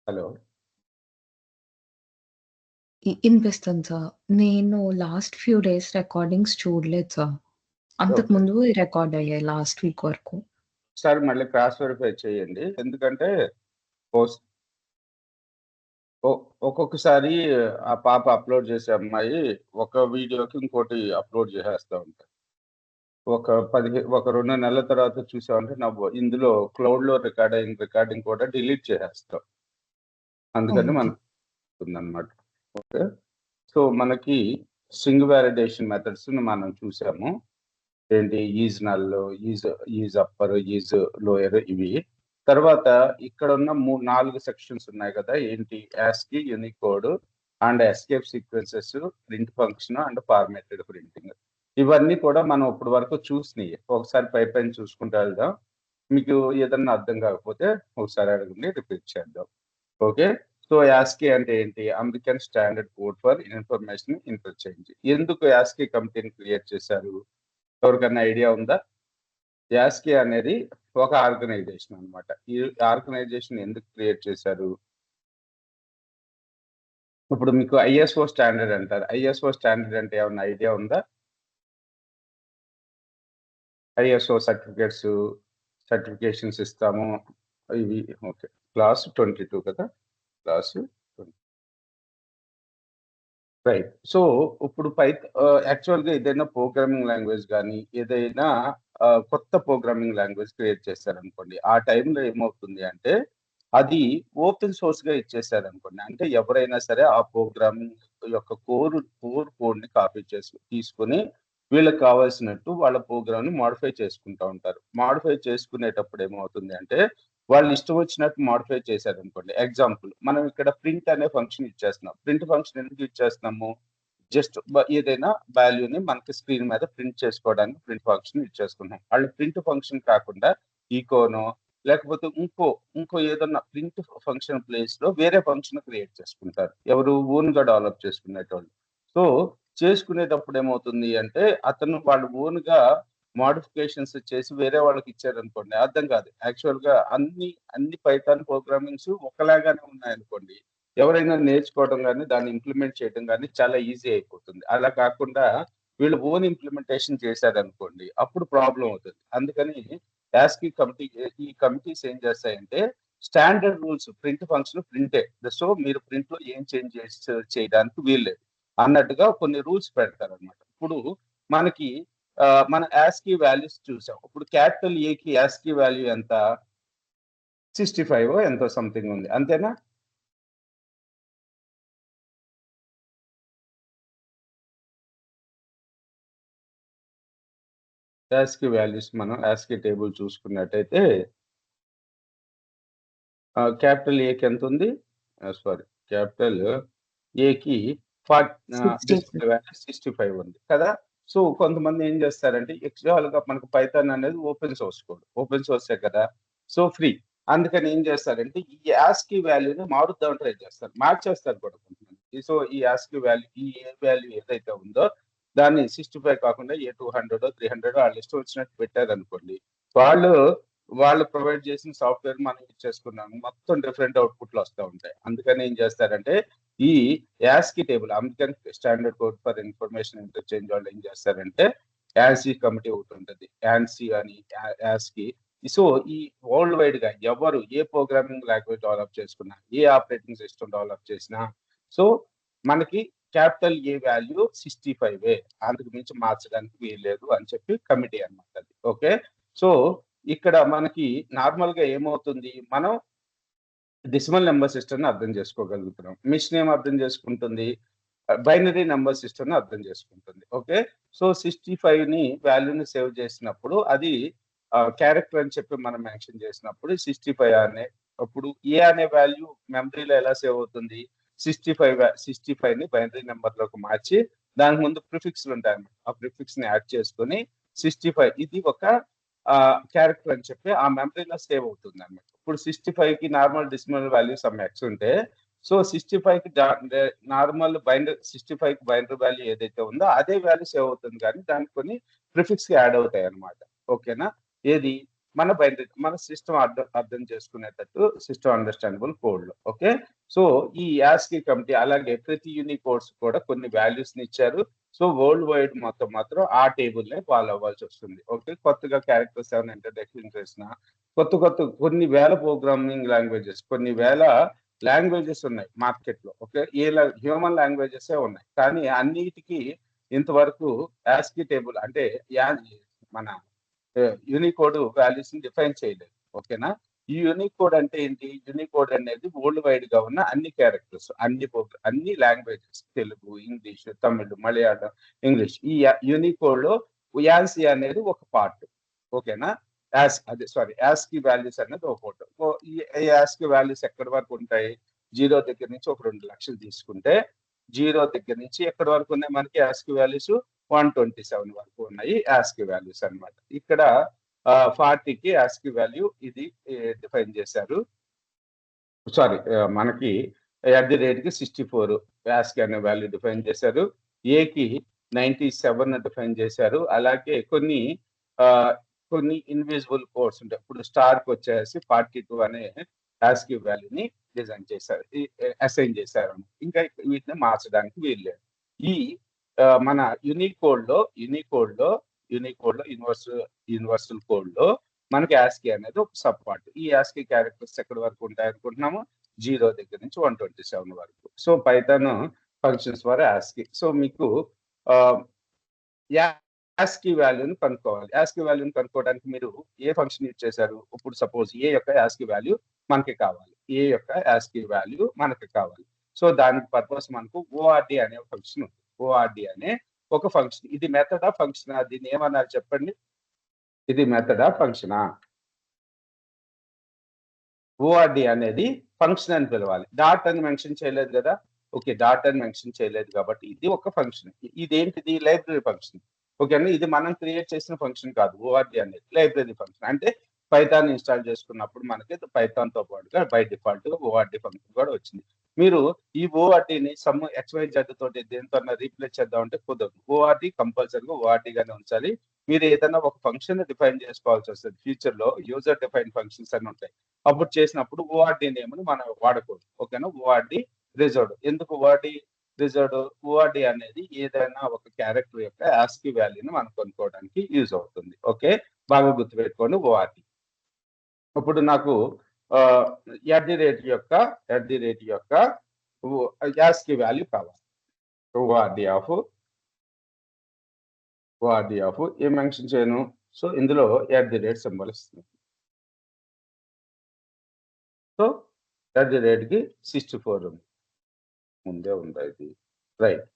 Hello. ఇనిపిస్తుంది sir. నేను last few days recordings చూడలేదు సార్. ఓకే. అంతకుముందు రికార్డ్ అయ్యాయి లాస్ట్ వీక్ వరకు. ఒకసారి మళ్ళీ క్రాస్ వెరిఫై చేయండి. ఎందుకంటే ఓస్ ఒక్కొక్కసారి ఆ పాప అప్‌లోడ్ చేసే అమ్మాయి ఒక వీడియోకి ఇంకోటి అప్‌లోడ్ చేసేస్తా ఉంటది. ఒక 2 నెలల తర్వాత చూసామంటే ఇందులో క్లౌడ్‌లో రికార్డ్ అయిన రికార్డింగ్ కూడా డిలీట్ చేసేస్తాం. అందుకని ఓకే. మనకుందనమాట. ఓకే. సో, మనకి స్ట్రింగ్ వాలిడేషన్ మెథడ్స్‌ని మనం చూసాము. ఏంటి is null, is upper, is lower ఇవి. తర్వాత ఇక్కడున్న 4 సెక్షన్స్ ఉన్నాయి కదా! ఏంటి ASCII, Unicode and escape sequences, print function and formatted printing. ఇవన్నీ కూడా మనం ఇప్పటి వరకు చూసినియే. ఒకసారి పైపైన చూసుకుంటూ వెళ్దాం. మీకు ఏదన్నా అర్థం కాకపోతే ఒకసారి అడగండి, రిపీట్ చేద్దాం. ఓకే. సో, యాస్కీ అంటే ఏంటి? American standard code for information interchange. ఎందుకు యాస్కీ కమిటీని క్రియేట్ చేశారు? ఎవరికన్నా ఐడియా ఉందా? యాస్కీ అనేది ఒక ఆర్గనైజేషన్ అన్నమాట. ఈ ఆర్గనైజేషన్ ఎందుకు క్రియేట్ చేశారు? ఇప్పుడు మీకు ఐఎస్ఓ స్టాండర్డ్ అంటారు. ఐఎస్ఓ స్టాండర్డ్ అంటే ఏమన్నా ఐడియా ఉందా? ఐఎస్ఓ సర్టిఫికేషన్స్ ఇస్తాము. ఇవి ఓకే. క్లాస్ 22 కదా! క్లాస్ 20. రైట్. సో, ఇప్పుడు యాక్చువల్‌గా ఏదైనా ప్రోగ్రామింగ్ లాంగ్వేజ్ గాని, ఏదైనా కొత్త ప్రోగ్రామింగ్ లాంగ్వేజ్ క్రియేట్ చేశారనుకోండి. ఆ టైంలో ఏమవుతుంది అంటే, అది ఓపెన్ సోర్స్‌గా ఇచ్చేసారనుకోండి. అంటే ఎవరైనా సరే ఆ ప్రోగ్రామింగ్ యొక్క కోర్ కోడ్‌ని కాపీ తీసుకొని వీళ్ళకి కావాల్సినట్టు వాళ్ళ ప్రోగ్రామ్‌ని మోడిఫై చేసుకుంటా ఉంటారు. మోడిఫై చేసుకునేటప్పుడు ఏమవుతుంది అంటే, వాళ్ళు ఇష్టం వచ్చినట్టు మోడిఫై చేశారనుకోండి. ఎగ్జాంపుల్ మనం ఇక్కడ ప్రింట్ అనే ఫంక్షన్ ఇచ్చేస్తున్నాం. ప్రింట్ ఫంక్షన్ ఎందుకు ఇచ్చేస్తున్నాము? జస్ట్ ఏదైనా వాల్యూని మనకి స్క్రీన్ మీద ప్రింట్ చేసుకోవడానికి ప్రింట్ ఫంక్షన్ ఇచ్చేసుకున్నాం. వాళ్ళు ప్రింట్ ఫంక్షన్ కాకుండా ఈకోనో లేకపోతే ఇంకో ఏదన్నా ప్రింట్ ఫంక్షన్ ప్లేస్‌లో వేరే ఫంక్షన్ క్రియేట్ చేసుకుంటారు. ఎవరు ఓన్‌గా డెవలప్ చేసుకునేటోళ్ళు. సో, చేసుకునేటప్పుడు ఏమవుతుంది అంటే వాళ్ళు ఓన్‌గా మోడిఫికేషన్స్ చేసి వేరే వాళ్ళకి ఇచ్చారనుకోండి అర్థం కాదు. యాక్చువల్‌గా అన్ని పైథాన్ ప్రోగ్రామింగ్స్ ఒకలాగానే ఉన్నాయనుకోండి. ఎవరైనా నేర్చుకోవడం గాని, దాన్ని ఇంప్లిమెంట్ చేయడం గాని చాలా ఈజీ అయిపోతుంది. అలా కాకుండా వీళ్ళు ఓన్ ఇంప్లిమెంటేషన్ చేశారనుకోండి, అప్పుడు ప్రాబ్లమ్ అవుతది. అందుకని ఈ కమిటీస్ ఏం చేస్తాయంటే స్టాండర్డ్ రూల్స్ ప్రింట్ ఫంక్షన్ ప్రింటే. సో, మీరు ప్రింట్‌లో ఏం చేంజ్ చేయడానికి వీల్లేదు అన్నట్టుగా కొన్ని రూల్స్ పెడతారనమాట. ఇప్పుడు మనకి మన యాస్కీ వాల్యూస్ చూసాం. ఇప్పుడు క్యాపిటల్ ఏకి యాస్కీ వాల్యూ ఎంత? 65 ఎంతో సంథింగ్ ఉంది. అంతేనా? యాస్కీ వాల్యూస్ మనం యాస్కీ టేబుల్ చూసుకున్నట్టయితే క్యాపిటల్ ఏకి ఎంతుంది? సారీ, క్యాపిటల్ ఏకి డిస్‌ప్లే 65. వాల్యూ 65 ఉంది కదా! సో, కొంతమంది ఏం చేస్తారంటే యాక్చువల్‌గా మనకు పైథాన్ అనేది ఓపెన్ సోర్స్ కోడ్. ఓపెన్ సోర్సే కదా! So, free. అందుకని ఏం చేస్తారంటే ఈ యాస్కీ వాల్యూని మారుద్దామని ట్రై చేస్తారు. మార్చేస్తారు కూడా కొంతమంది. సో, ఈ యాస్కీ వాల్యూ ఏ వాల్యూ ఏదైతే ఉందో దాన్ని 65 కాకుండా ఏ 200 300 వాళ్ళ ఇష్టం వచ్చినట్టు పెట్టారనుకోండి. వాళ్ళు వాళ్ళు ప్రొవైడ్ చేసిన సాఫ్ట్‌వేర్ మనం ఇచ్చేసుకున్నాము. మొత్తం డిఫరెంట్ అవుట్‌పుట్‌లు వస్తా ఉంటాయి. అందుకని ఏం చేస్తారంటే ఈ ASCII table American standard code for information interchange వాళ్ళు ఏం చేస్తారంటే యాన్సీ కమిటీ ఒకటి ఉంటది. యాన్సీ అని యాస్కీ. సో, ఈ వరల్డ్ వైడ్‌గా ఎవరు ఏ ప్రోగ్రామింగ్ లాంగ్వేజ్ డెవలప్ చేసుకున్నా, ఏ ఆపరేటింగ్ సిస్టమ్ డెవలప్ చేసినా సో, మనకి క్యాపిటల్ ఏ వాల్యూ 65 అంతకు మించి మార్చడానికి వీల్లేదు అని చెప్పి కమిటీ అన్నమాట అది. ఓకే. సో, ఇక్కడ మనకి నార్మల్‌గా ఏమవుతుంది? మనం డెసిమల్ నంబర్ సిస్టమ్‌ని అర్థం చేసుకోగలుగుతున్నాం. మెషిన్ ఏం అర్థం చేసుకుంటుంది? బైనరీ నంబర్ సిస్టమ్‌ని అర్థం చేసుకుంటుంది. ఓకే. సో, 65ని వాల్యూని సేవ్ చేసినప్పుడు అది క్యారెక్టర్ అని చెప్పి మనం మెన్షన్ చేసినప్పుడు 65 అప్పుడు ఏ అనే వాల్యూ మెమరీలో ఎలా సేవ్ అవుతుంది? 65ని బైనరీ నంబర్‌లోకి మార్చి దానికి ముందు ప్రిఫిక్స్‌లు ఉంటాయన్నమాట. ఆ ప్రిఫిక్స్‌ని యాడ్ చేసుకొని 65 ఇది ఒక క్యారెక్టర్ అని చెప్పి ఆ మెమరీలో సేవ్ అవుతుందన్నమాట. ఇప్పుడు 65కి normal decimal value some X ఉంటే సో, 65కి నార్మల్ 65కి బైనరీ వాల్యూ ఏదైతే ఉందో అదే వాల్యూ సేవ్ అవుతుంది గానీ దానికి కొన్ని ప్రిఫిక్స్ యాడ్ అవుతాయన్నమాట. ఓకేనా? ఏది మన సిస్టమ్ అర్థం చేసుకునేటట్టు సిస్టమ్ అండర్స్టాండబుల్ కోడ్లో. ఓకే, సో ఈ యాస్కీ కమిటీ అలాగే ప్రతి యూనికోడ్స్ కూడా కొన్ని వాల్యూస్ ని ఇచ్చారు. సో వరల్డ్ వైడ్ మొత్తం మాత్రం ఆ టేబుల్ నే ఫాలో అవ్వాల్సి వస్తుంది. ఓకే, కొత్తగా క్యారెక్టర్స్ ఏమైనా ఇంట్రడక్షన్ చేసిన కొత్త కొన్ని వేల ప్రోగ్రామింగ్ లాంగ్వేజెస్, కొన్ని వేల లాంగ్వేజెస్ ఉన్నాయి మార్కెట్ లో. ఓకే, హ్యూమన్ లాంగ్వేజెస్ ఉన్నాయి, కానీ అన్నిటికీ ఇంతవరకు యాస్కీ టేబుల్ అంటే మన యూనికోడ్ వాల్యూస్ ని డిఫైన్ చేయలేదు. ఓకేనా, ఈ యూనికోడ్ అంటే ఏంటి? యూనికోడ్ అనేది వరల్డ్ వైడ్ గా ఉన్న అన్ని క్యారెక్టర్స్, అన్ని languages, Telugu, English, Tamil, Malayalam, English, ఈ యూనికోడ్ లో యాన్సీ అనేది ఒక పార్ట్. ఓకేనా, యాస్కీ వాల్యూస్ అనేది ఒక ఫోటో. ఈ యాస్కీ వాల్యూస్ ఎక్కడి వరకు ఉంటాయి? 0 దగ్గర నుంచి ఒక 2 లక్షలు తీసుకుంటే 0 దగ్గర నుంచి ఎక్కడి వరకు ఉన్నాయి మనకి యాస్కీ వాల్యూస్? 127 వరకు ఉన్నాయి యాస్కీ వాల్యూస్ అన్నమాట. ఇక్కడ 40కి యాస్కీ వాల్యూ ఇది డిఫైన్ చేశారు. సారీ, మనకి @ 64 యాస్కీ అనే వాల్యూ డిఫైన్ చేశారు. ఏకి 97 డిఫైన్ చేశారు. అలాగే కొన్ని ఇన్విజిబుల్ కోడ్స్ ఉంటాయి. ఇప్పుడు స్టార్ కి వచ్చేసి 42 అనే యాస్కీ వాల్యూని డిజైన్ చేశారు, అసైన్ చేశారు. ఇంకా వీటిని మార్చడానికి వీల్లేదు. ఈ మన యూనికోడ్ లో యూనివర్సల్ కోడ్ లో మనకి యాస్కీ అనేది ఒక సబ్ పార్ట్. ఈ యాస్కీ క్యారెక్టర్స్ ఎక్కడి వరకు ఉంటాయి అనుకుంటున్నాము? 0 దగ్గర నుంచి 127 వరకు. సో పైథాన్ ఫంక్షన్స్ ద్వారా యాస్కీ. సో మీకు యాస్కీ వాల్యూని కనుక్కోవాలి. యాస్కీ వాల్యూని కనుక్కోవడానికి మీరు ఏ ఫంక్షన్ యూజ్ చేశారు? ఇప్పుడు సపోజ్ ఏ యొక్క యాస్కీ వాల్యూ మనకి కావాలి. సో దానికి పర్పస్ మనకు ఓఆర్డి అనే ఫంక్షన్ ఉంది. ఓఆర్డి అనే ఒక ఫంక్షన్. ఇది మెథడా ఫంక్షనా? దీన్ని ఏమన్నారు చెప్పండి? ఇది మెథడా ఫంక్షనా? ఓఆర్డి అనేది ఫంక్షన్ అని పిలవాలి. డాట్ అని మెన్షన్ చేయలేదు కదా. ఓకే, డాట్ అని మెన్షన్ చేయలేదు కాబట్టి ఇది ఒక ఫంక్షన్. ఇదేంటిది? Library function. ఓకేనా, ఇది మనం క్రియేట్ చేసిన ఫంక్షన్ కాదు. ఓఆర్డి అనేది లైబ్రరీ ఫంక్షన్. అంటే పైథాన్ ఇన్స్టాల్ చేసుకున్నప్పుడు మనకి పైథాన్ తో పాటుగా బై డిఫాల్ట్ ఓఆర్డి ఫంక్షన్ కూడా వచ్చింది. మీరు ఈ ఓఆర్డిని సమ్ XYZ తోటి దేంతో రీప్లేస్ చేద్దామంటే కుదరదు. ఓఆర్డి కంపల్సరీగా ఓఆర్డి గానే ఉంచాలి. మీరు ఏదైనా ఒక ఫంక్షన్ డిఫైన్ చేసుకోవాల్సి వస్తుంది. ఫ్యూచర్ లో యూజర్ డిఫైన్ ఫంక్షన్స్ అని ఉంటాయి. అప్పుడు చేసినప్పుడు ఓఆర్డి నేమ్ ని మనం వాడకూడదు. ఓకేనా, ఓఆర్డి రిజర్వ్డ్. ఎందుకు ఓఆర్డి రిజర్వ్డ్? ఓఆర్డి అనేది ఏదైనా ఒక క్యారెక్టర్ యొక్క యాస్కీ వాల్యూని మనం కొనుక్కోవడానికి యూజ్ అవుతుంది. ఓకే, బాగా గుర్తుపెట్టుకోండి ఓఆర్డి. ఇప్పుడు నాకు @ యొక్క యాస్కీ వాల్యూ కావాలి. ఓఆర్డి ఆఫ్ ఏం మెన్షన్ చేయను? సో ఇందులో @ సింబల్ ఇస్తుంది. సో @కి 64 ఉంది. ముందే ఉందా ఇది? Right.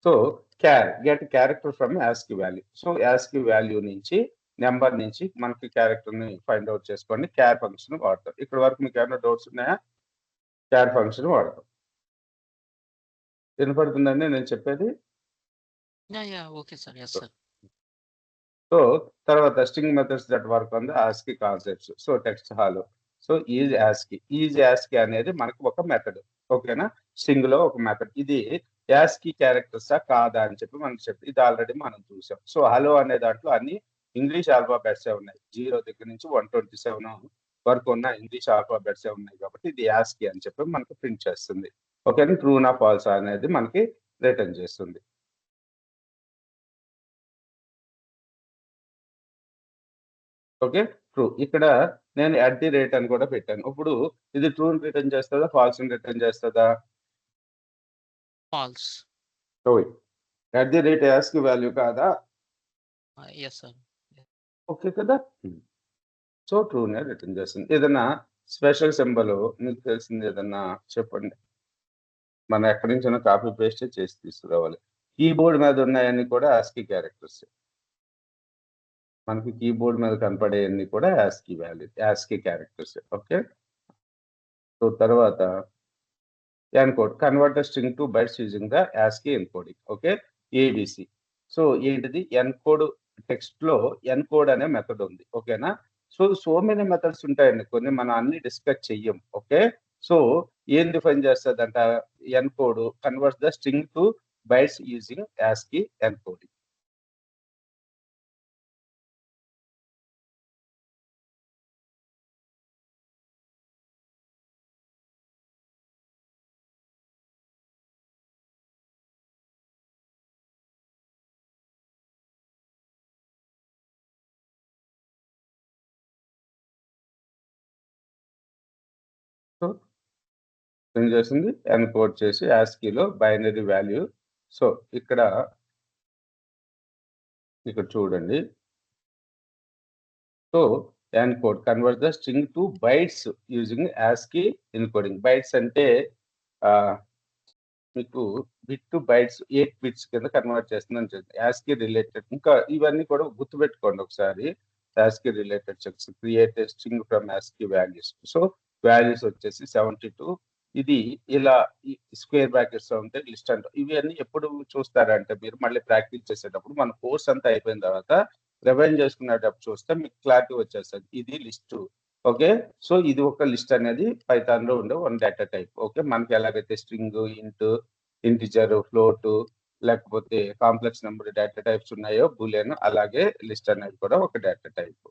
So get character from ASCII value. So ASCII value నుంచి నెంబర్ నుంచి మనకి క్యారెక్టర్ ని ఫైండ్ అవుట్ చేసుకోండి. క్యార్ ఫంక్షన్ వాడతాం. ఇక్కడ వరకు మీకు ఏమైనా డౌట్స్ ఉన్నాయా? క్యార్ ఫంక్షన్ వాడతాం. వినపడుతుందండి నేను చెప్పేది? Okay sir. Yes sir. So తర్వాత string methods that work on the ASCII concepts. So text hello. So is ASCII అనేది మనకు ఒక మెథడ్. ఓకేనా, స్ట్రింగ్ లో ఒక మెథడ్. ఇది యాస్కీ క్యారెక్టర్సా కాదా అని చెప్పి మనకు చెప్పి ఇది ఆల్రెడీ మనం చూసాం. సో హలో అనే దాంట్లో అన్ని ఇంగ్లీష్ ఆల్ఫాబెట్స్ ఉన్నాయి. 0 దగ్గర నుంచి 127 వరకు ఉన్న ఇంగ్లీష్ ఆల్ఫాబెట్స్ ఉన్నాయి కాబట్టి ఇది యాస్కీ అని చెప్పి మనకు ప్రింట్ చేస్తుంది. ఓకేనా, ట్రూనా ఫాల్సా అనేది మనకి రిటర్న్ చేస్తుంది. Okay, true. ఇక్కడ నేను @ అని కూడా పెట్టాను. ఇప్పుడు ఇది ట్రూ రిటర్న్ చేస్తుందా, ఫాల్స్ రిటర్న్ చేస్తుందా? ఫాల్స్. @ యాస్కీ వాల్యూ కాదా? Yes sir. ఓకే కదా. సో ట్రూనే రిటర్న్ చేస్తుంది. ఏదైనా స్పెషల్ సింబల్ మీకు తెలిసింది ఏదన్నా చెప్పండి. మనం ఎక్కడి నుంచైనా కాపీ పేస్ట్ చేసి తీసుకురావాలి. కీబోర్డ్ మీద ఉన్నాయన్నీ కూడా యాస్కీ క్యారెక్టర్స్. మనకి కీబోర్డ్ మీద కనపడేవన్నీ కూడా యాస్కీ క్యారెక్టర్స్. ఓకే, సో తర్వాత encode convert the string to bytes using the ASCII encoding. Okay, ABC. So ఏంటిది? ఎన్కోడ్ టెక్స్ట్ లో ఎన్కోడ్ అనే మెథడ్ ఉంది. ఓకేనా, సో మెనీ మెథడ్స్ ఉంటాయండి. కొన్ని మనం అన్ని డిస్కస్ చెయ్యం. ఓకే, సో ఏం డిఫైన్ చేస్తుందంట? Encode converts the string to bytes using ASCII encoding. So ఏం చేసింది, ఎన్కోడ్ చేసి యాస్కీలో బైనరీ వాల్యూ. సో ఇక్కడ చూడండి. So encode convert the string to bytes using ASCII encoding. Bytes అంటే మీకు బిట్ టు బైట్స్ 8 బిట్స్ కింద కన్వర్ట్ చేస్తుందని చెప్పి యాస్కీ రిలేటెడ్. ఇంకా ఇవన్నీ కూడా గుర్తుపెట్టుకోండి ఒకసారి. ASCII related checks create a string from ASCII values. So values వచ్చేసి 72. ఇది ఇలా స్క్వేర్ బ్రాకెట్స్ ఉంటే లిస్ట్ అంటారు. ఇవన్నీ ఎప్పుడు చూస్తారంటే మీరు మళ్ళీ ప్రాక్టీస్ చేసేటప్పుడు మన కోర్స్ అంతా అయిపోయిన తర్వాత రివైండ్ చేసుకునేటప్పుడు చూస్తే మీకు క్లారిటీ వచ్చేస్తుంది. ఇది లిస్ట్. ఓకే. సో ఇది ఒక లిస్ట్ అనేది పైథాన్ లో ఉండే వన్ డేటా టైప్. ఓకే. మనకి ఎలాగైతే స్ట్రింగ్, ఇంట్, ఇంటిజర్, ఫ్లోట్ లేకపోతే కాంప్లెక్స్ నెంబర్ డేటా టైప్స్ ఉన్నాయో బూలియన్, అలాగే లిస్ట్ అనేది కూడా ఒక డేటా టైప్.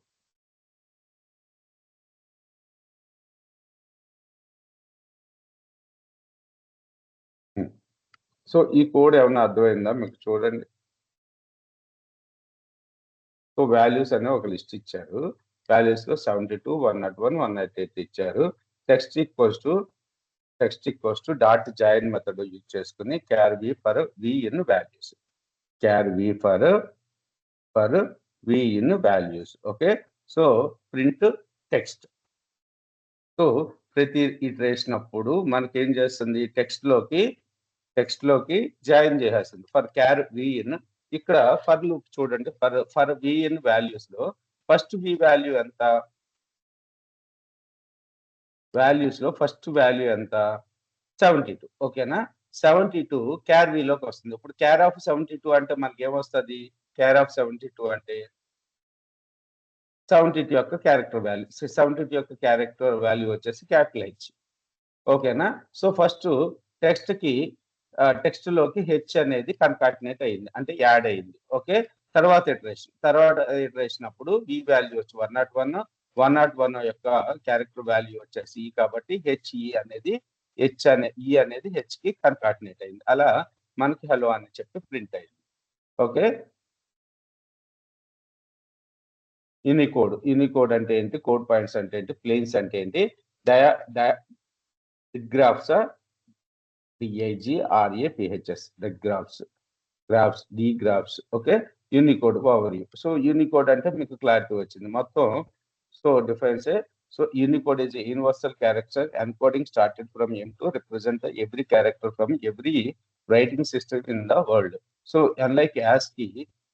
సో ఈ కోడ్ ఏమైనా అర్థమైందా మీకు? చూడండి. సో వాల్యూస్ అనే ఒక లిస్ట్ ఇచ్చారు. వాల్యూస్ లో 72, 101, 198 ఇచ్చారు. Text equals to dot join method use చేసుకుని char v for v in values. Char v for v in values. Okay. So print text. So ప్రతి ఇటరేషన్ అప్పుడు మనకేం చేస్తుంది, టెక్స్ట్ లోకి జాయిన్ చేసేస్తుంది. For char v in. ఇక్కడ for loop చూడండి. For v in values లో ఫస్ట్ వి వాల్యూ ఎంత? వాల్యూస్ లో ఫస్ట్ వాల్యూ ఎంత? 72. ఓకేనా? 72 క్యార్ వి లోకి వస్తుంది. ఇప్పుడు క్యార్ ఆఫ్ 72 అంటే మనకి ఏమొస్తుంది? క్యార్ ఆఫ్ 72 అంటే 72 యొక్క క్యారెక్టర్ వాల్యూ. 72 యొక్క క్యారెక్టర్ వాల్యూ వచ్చేసి క్యాపిటల్ హెచ్. ఓకేనా? సో ఫస్ట్ టెక్స్ట్ లోకి హెచ్ అనేది కన్కాటినేట్ అయింది, అంటే యాడ్ అయింది. ఓకే. తర్వాత ఇటరేషన్ అప్పుడు ఈ వాల్యూ వచ్చి 101 యొక్క క్యారెక్టర్ వాల్యూ వచ్చేసి కాబట్టి హెచ్ఈ అనేది హెచ్ కి కన్కాటినేట్ అయింది. అలా మనకి హలో అని చెప్పి ప్రింట్ అయింది. ఓకే. యూనికోడ్ అంటే ఏంటి? కోడ్ పాయింట్స్ అంటే ఏంటి? ప్లేన్స్ అంటే ఏంటి? Graphs DIGRAPHS graphs. Okay. Unicode over view. So Unicode అంటే మీకు క్లారిటీ వచ్చింది మొత్తం. So difference. So Unicode is a universal character encoding started from M to represent every character from every writing system in the world. So unlike ASCII,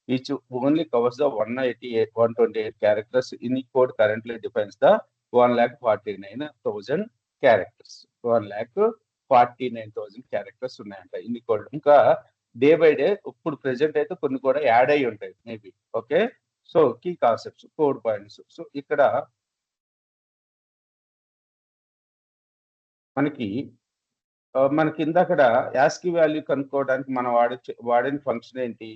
which only covers the 128 characters, Unicode currently defines the 1,49,000 characters. 1,49,000 characters ఉన్నాయంట Unicode. ఇంకా day by day ఇప్పుడు present అయితే కొన్ని కూడా add అయ్యి ఉంటాయి maybe. Okay. So key concepts, code points. So ఇక్కడ మనకి ఇందాకడ యాస్కీ వాల్యూ కనుక్కోవడానికి మనం వాడిన ఫంక్షన్ ఏంటి?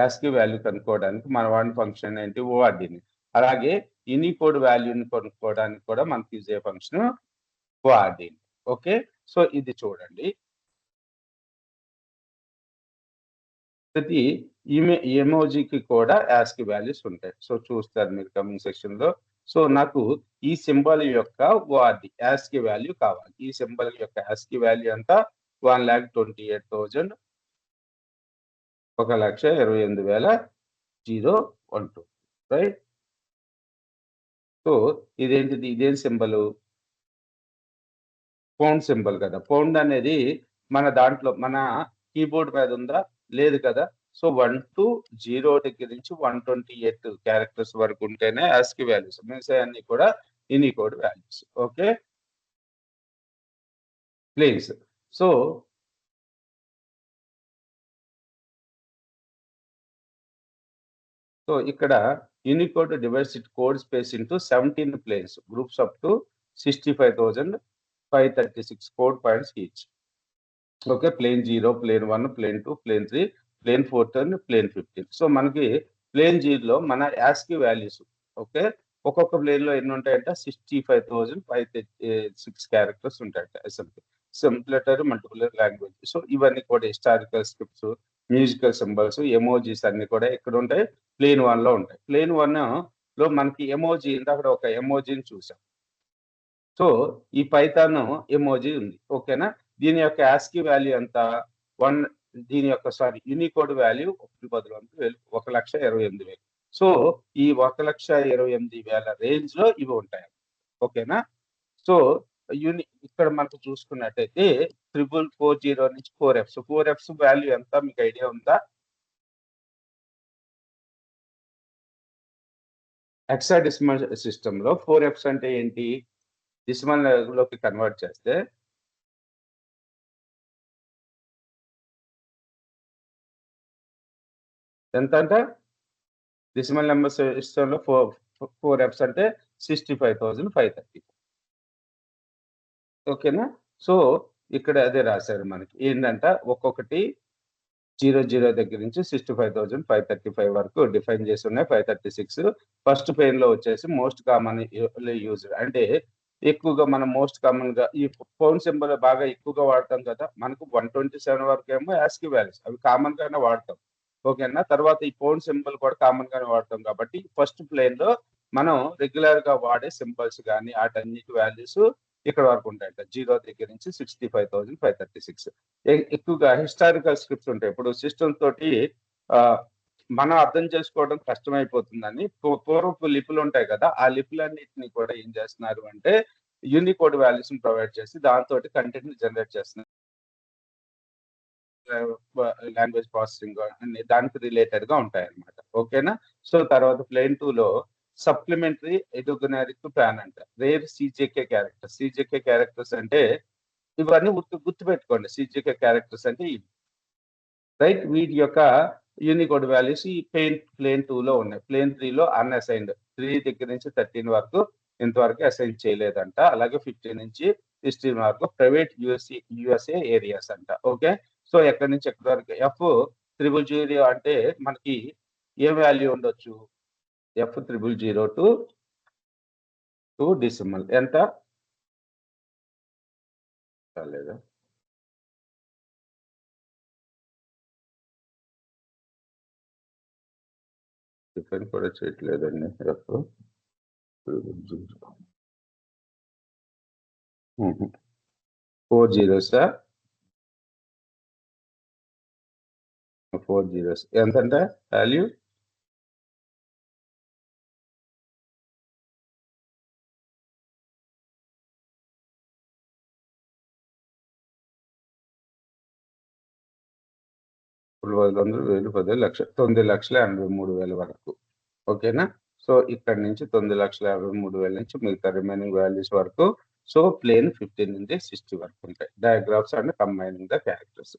యాస్కీ వాల్యూ కనుక్కోవడానికి మనం వాడిన ఫంక్షన్ ఏంటి? ఓఆర్డీని. అలాగే యూనికోడ్ వాల్యూని కనుక్కోవడానికి కూడా మనకి యూజ్ అయ్యే ఫంక్షన్ ఓఆర్డీని. ఓకే. సో ఇది చూడండి. ప్రతి ఎమోజీకి కూడా యాస్కీ వాల్యూస్ ఉంటాయి. సో చూస్తారు మీరు కమెంట్ సెక్షన్ లో. సో నాకు ఈ సింబల్ యొక్క ఓఆర్డి యాస్కీ వాల్యూ కావాలి. ఈ సింబల్ యొక్క యాస్కీ వాల్యూ అంతా 1,28,000 1,28,012 రైట్. సో ఇదేంటిది? ఇదేం సింబల్? పౌండ్ సింబల్ కదా. పౌండ్ అనేది మన దాంట్లో మన కీబోర్డ్ మీద ఉందా? లేదు కదా. సో 1 to 0 దగ్గర నుంచి 128 క్యారెక్టర్స్ వరకు ఉంటేనే యాస్కీ వాల్యూస్. మిగతా అన్ని కూడా Unicode values. Okay. Please. So ఇక్కడ Unicode divides it code space into 17 planes, groups up to 65,536 code points each. Okay. Plane 0, plane 1, plane 2, plane 3, plane 14, plane 15. So మనకి plane 0లో మన యాస్కీ వాల్యూస్. ఓకే. ఒక్కొక్క plane లో ఎన్ని ఉంటాయంటే 65,536 characters ఉంటాయంట. సింప్లెటర్ మల్టిపులర్ language. So ఇవన్నీ కూడా historical scripts, musical symbols, emojis అన్ని కూడా ఇక్కడ ఉంటాయి. ప్లేన్ 1 లో ఉంటాయి. ప్లేన్ 1 లో మనకి ఎమోజీ, ఇందాక ఒక ఎమోజీని చూసాం. సో ఈ పైథాన్ ఎమోజీ ఉంది. ఓకేనా? దీని యొక్క యాస్కీ వాల్యూ ఎంత? దీని యొక్క యూనికోడ్ వాల్యూ 1,28,000. సో ఈ 1,28,000 రేంజ్ లో ఇవి ఉంటాయి. ఓకేనా? సో ఇక్కడ మనకు చూసుకున్నట్టయితే 4440 నుంచి 4Fs. 4Fs వాల్యూ ఎంత మీకు ఐడియా ఉందా? హెక్సాడెసిమల్ సిస్టమ్ లో 4Fs అంటే ఏంటి? డెసిమల్ లోకి కన్వర్ట్ చేస్తే ఎంత అంటే డెసిమల్ నెంబర్ సిస్టమ్ లో 4Fs అంటే 65,530. ఓకేనా? సో ఇక్కడ అదే రాశారు మనకి. ఏంటంట ఒక్కొక్కటి 00 దగ్గర నుంచి 65,535 వరకు డిఫైన్ చేసి ఉన్నాయి. 536 ఫస్ట్ పెయిన్ లో వచ్చేసి మోస్ట్ కామన్ యూజ్డ్ అంటే ఎక్కువగా మనం మోస్ట్ కామన్ గా ఈ ఫోన్ సింబల్ బాగా ఎక్కువగా వాడతాం కదా. మనకు 127 వరకు ఏమో యాస్కీ వాల్యూస్ అవి కామన్ గానే వాడతాం. ఓకేనా? తర్వాత ఈ ఫోన్ సింబల్ కూడా కామన్ గానే వాడతాం కాబట్టి ఫస్ట్ ప్లేన్ లో మనం రెగ్యులర్ గా వాడే సింబల్స్ కానీ వాటన్నిటి వాల్యూస్ ఇక్కడ వరకు ఉంటాయంట. 0 దగ్గర నుంచి 65,536. ఎక్కువగా హిస్టారికల్ స్క్రిప్ట్స్ ఉంటాయి. ఇప్పుడు సిస్టమ్ తోటి మనం అర్థం చేసుకోవడం కష్టమైపోతుందని పూర్వపు లిపులు ఉంటాయి కదా, ఆ లిపులన్నిటిని కూడా ఏం చేస్తున్నారు అంటే యూనికోడ్ వాల్యూస్ ని ప్రొవైడ్ చేసి దాంతో కంటెంట్ ని జనరేట్ చేస్తున్నారు. లాంగ్వేజ్ ప్రాసెసింగ్ అన్ని దానికి రిలేటెడ్ గా ఉంటాయి అన్నమాట. ఓకేనా? సో తర్వాత ప్లేన్ 2 లో సప్లిమెంటరీ ఎడుగనరిక్ ప్యాన్ అంట. Rare CJK characters. CJK characters అంటే ఇవన్నీ గుర్తుపెట్టుకోండి. సిజేకే క్యారెక్టర్స్ అంటే రైట్. వీటి యొక్క యూనికోడ్ వాల్యూస్ ఈ ప్లేన్ 2 లో ఉన్నాయి. ప్లేన్ 3 లో అన్అసైన్డ్ 3 దగ్గర నుంచి 13 వరకు ఇంతవరకు అసైన్ చేయలేదంట. అలాగే 15 నుంచి 16 వరకు ప్రైవేట్ యుఎస్ఏ ఏరియాస్ అంట. ఓకే. సో ఎక్కడి నుంచి ఎక్కడి వరకు F000 అంటే మనకి ఏ వాల్యూ ఉండొచ్చు? F000 టు డెసిమల్ ఎంత? లేదా డిఫరెంట్ కూడా చేయట్లేదండి. F4 zeros 4 zeros ఎంతంటే వాల్యూ? ఇప్పుడు 100,000, 10,000, 10,00,000 9,83,000 వరకు. ఓకేనా? సో ఇక్కడ నుంచి 9,83,000 నుంచి మిగతా రిమైనింగ్ వాల్యూస్ వరకు. సో ప్లేన్ 15 నుంచి 60 వరకు ఉంటాయి. Diagraphs and combining the characters.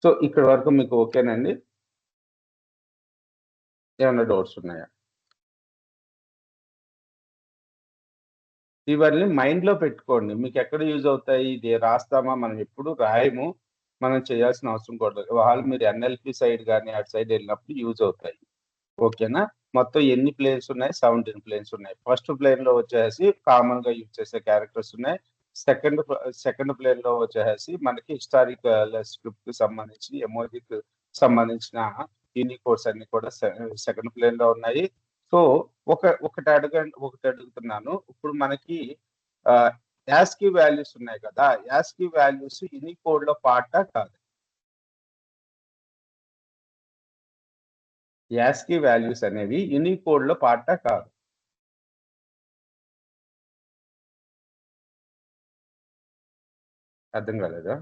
So ఇక్కడ వరకు మీకు ఓకేనండి? ఏమైనా డౌట్స్ ఉన్నాయా? ఇవన్నీ మైండ్ లో పెట్టుకోండి. మీకు ఎక్కడ యూజ్ అవుతాయి? ఇది రాస్తామా? మనం ఎప్పుడు రాయము. మనం చేయాల్సిన అవసరం కూడా లేదు. వాళ్ళు మీరు ఎన్ఎల్పి సైడ్ కానీ అటు సైడ్ వెళ్ళినప్పుడు యూజ్ అవుతాయి. ఓకేనా? మొత్తం ఎన్ని ప్లేన్స్ ఉన్నాయి? 17 ప్లేన్స్ ఉన్నాయి. ఫస్ట్ ప్లేన్ లో వచ్చేసి కామన్ గా యూజ్ చేసే క్యారెక్టర్స్ ఉన్నాయి. సెకండ్ ప్లేన్ లో వచ్చేసి మనకి హిస్టారికల్ స్క్రిప్ట్ కి సంబంధించి ఎమోజికి సంబంధించిన యూనికోడ్స్ అన్ని కూడా సెకండ్ ప్లేన్ లో ఉన్నాయి. సో ఒకటి అడుగుతున్నాను. ఇప్పుడు మనకి యాస్కీ వాల్యూస్ ఉన్నాయి కదా, యాస్కీ వాల్యూస్ యూనికోడ్ లో పార్టా కాదు? యాస్కీ వాల్యూస్ అనేవి యూనికోడ్ లో పార్టా కాదు? అర్థం కాలేదా?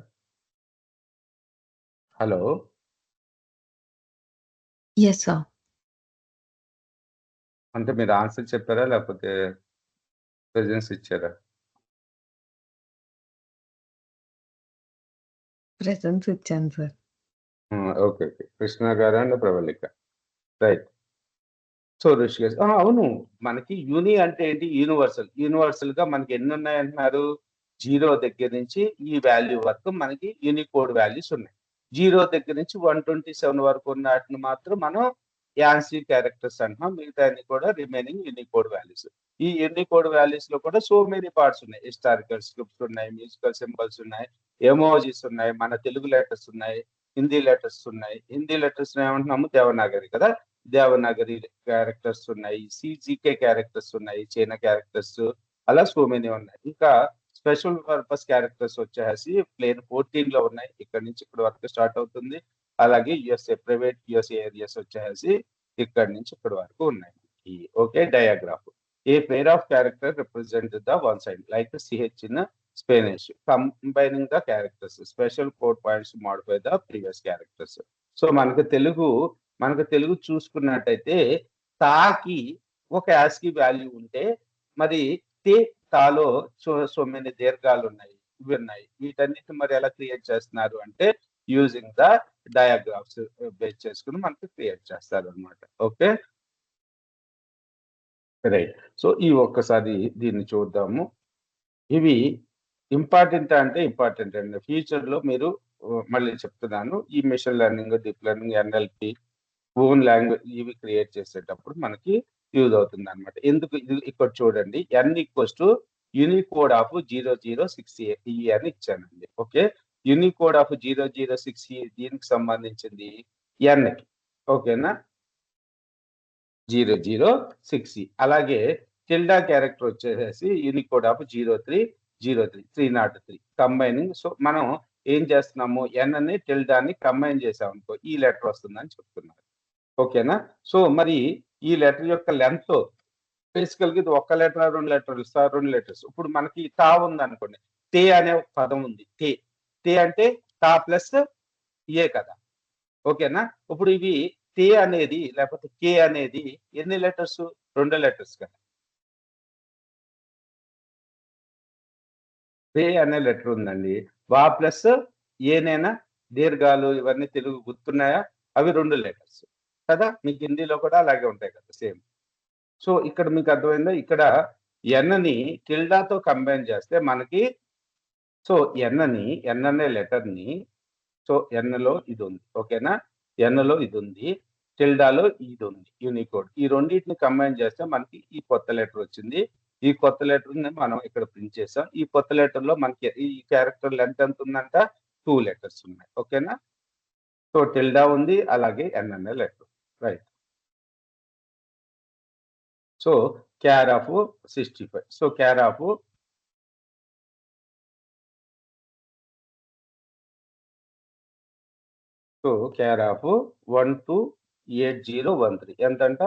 హలో. Yes sir. అంటే మీరు ఆన్సర్ చెప్పారా లేకపోతే ప్రెజెన్స్ ఇచ్చారా? ప్రెజెన్స్ ఇచ్చాను sir. Okay. Krishna garu and Pravallika. Right. So Rishikesh అవును. మనకి యూని అంటే ఏంటి? యూనివర్సల్ గా మనకి ఎన్ని ఉన్నాయి అంటున్నారు? 0 దగ్గర నుంచి ఈ వాల్యూ వరకు మనకి యూనికోడ్ వాల్యూస్ ఉన్నాయి. 0 దగ్గర నుంచి 127 వరకు ఉన్న వాటిని మాత్రం మనం యాన్సీ క్యారెక్టర్స్ అంటున్నాం. మిగతా అన్ని కూడా రిమైనింగ్ యూనికోడ్ వాల్యూస్. ఈ యూనికోడ్ వాల్యూస్ లో కూడా సో మెనీ పార్ట్స్ ఉన్నాయి. హిస్టారికల్ స్క్రిప్ట్స్ ఉన్నాయి, మ్యూజికల్ సింబల్స్ ఉన్నాయి, ఎమోజీస్ ఉన్నాయి, మన తెలుగు లెటర్స్ ఉన్నాయి, హిందీ లెటర్స్ ఉన్నాయి. హిందీ లెటర్స్ ఏమంటున్నాము? దేవనాగరి కదా. దేవనాగరి క్యారెక్టర్స్ ఉన్నాయి, సిజికే క్యారెక్టర్స్ ఉన్నాయి, చైనా క్యారెక్టర్స్, అలా సో మెనీ ఉన్నాయి. ఇంకా స్పెషల్ పర్పస్ క్యారెక్టర్స్ వచ్చేసి ప్లేన్ 14 లో ఉన్నాయి. ఇక్కడ నుంచి ఇక్కడ వరకు స్టార్ట్ అవుతుంది. అలాగే యూఎస్ఏ ప్రైవేట్ యూఎస్ఏ ఏరియాస్ వచ్చేసి ఇక్కడ నుంచి ఇక్కడ వరకు ఉన్నాయి. Okay, digraph. A pair of character represent the one side like CH in Spanish combining the characters special code points modify the previous characters. So మనకు తెలుగు చూసుకున్నట్టయితే తాకి ఒక యాస్కి వాల్యూ ఉంటే మరి తాలో సో మెనీ దీర్ఘాలు ఉన్నాయి, ఇవి ఉన్నాయి. వీటన్నిటి మరి ఎలా క్రియేట్ చేస్తున్నారు అంటే యూజింగ్ ద డయాగ్రాఫ్స్ బేస్ చేసుకుని మనకి క్రియేట్ చేస్తారు అనమాట. Okay, right. సో ఈ ఒక్కసారి దీన్ని చూద్దాము. ఇవి ఇంపార్టెంట్ అండి. ఫ్యూచర్ లో మీరు మళ్ళీ చెప్తున్నాను, ఈ machine learning, deep learning, NLP, own language ఇవి క్రియేట్ చేసేటప్పుడు మనకి యూజ్ అవుతుంది అనమాట. ఎందుకు ఇక్కడ చూడండి, n equals to Unicode of 006 అని ఇచ్చానండి. ఓకే, యూనికోడ్ ఆఫ్ 006 దీనికి సంబంధించింది n కి. ఓకేనా, 006. అలాగే టిల్డా క్యారెక్టర్ వచ్చేసి యూనికోడ్ ఆఫ్ 0303 కంబైనింగ్. సో మనం ఏం చేస్తున్నాము, n అని టిల్డాని కంబైన్ చేసాం అనుకో ఈ లెటర్ వస్తుందని చెప్తున్నారు. ఓకేనా, సో మరి ఈ లెటర్ యొక్క లెంత్ బేసికల్ గా ఇది ఒక్క లెటర్, 2 లెటర్స్, 2 లెటర్స్. ఇప్పుడు మనకి తా ఉంది అనుకోండి, తే అనే పదం ఉంది. తే అంటే తా ప్లస్ ఏ కదా. ఓకేనా, ఇప్పుడు ఇవి తే అనేది లేకపోతే కే అనేది ఎన్ని లెటర్స్, 2 లెటర్స్ కదా. తే అనే లెటర్ ఉందండి, వా ప్లస్ ఏనైనా దీర్ఘాలు ఇవన్నీ తెలుగు గుర్తున్నాయా, అవి 2 లెటర్స్ కదా. మీకు హిందీలో కూడా అలాగే ఉంటాయి కదా, సేమ్. సో ఇక్కడ మీకు అర్థమైందా, ఇక్కడ ఎన్ని టిల్డాతో కంబైన్ చేస్తే మనకి, సో ఎన్ అనే లెటర్ ని, సో ఎన్లో ఇది ఉంది. ఓకేనా, ఎన్లో ఇది ఉంది, టిల్డాలో ఇది ఉంది, యూనికోడ్. ఈ రెండింటిని కంబైన్ చేస్తే మనకి ఈ కొత్త లెటర్ వచ్చింది. ఈ కొత్త లెటర్ ని మనం ఇక్కడ ప్రింట్ చేసాం. ఈ కొత్త లెటర్ లో మనకి ఈ క్యారెక్టర్ లెంత్ ఎంత ఉందంట, 2 లెటర్స్ ఉన్నాయి. ఓకేనా, సో టిల్డా ఉంది, అలాగే ఎన్ అనే letter. Right. So char of 65. So char of 128013 ఎంతంట.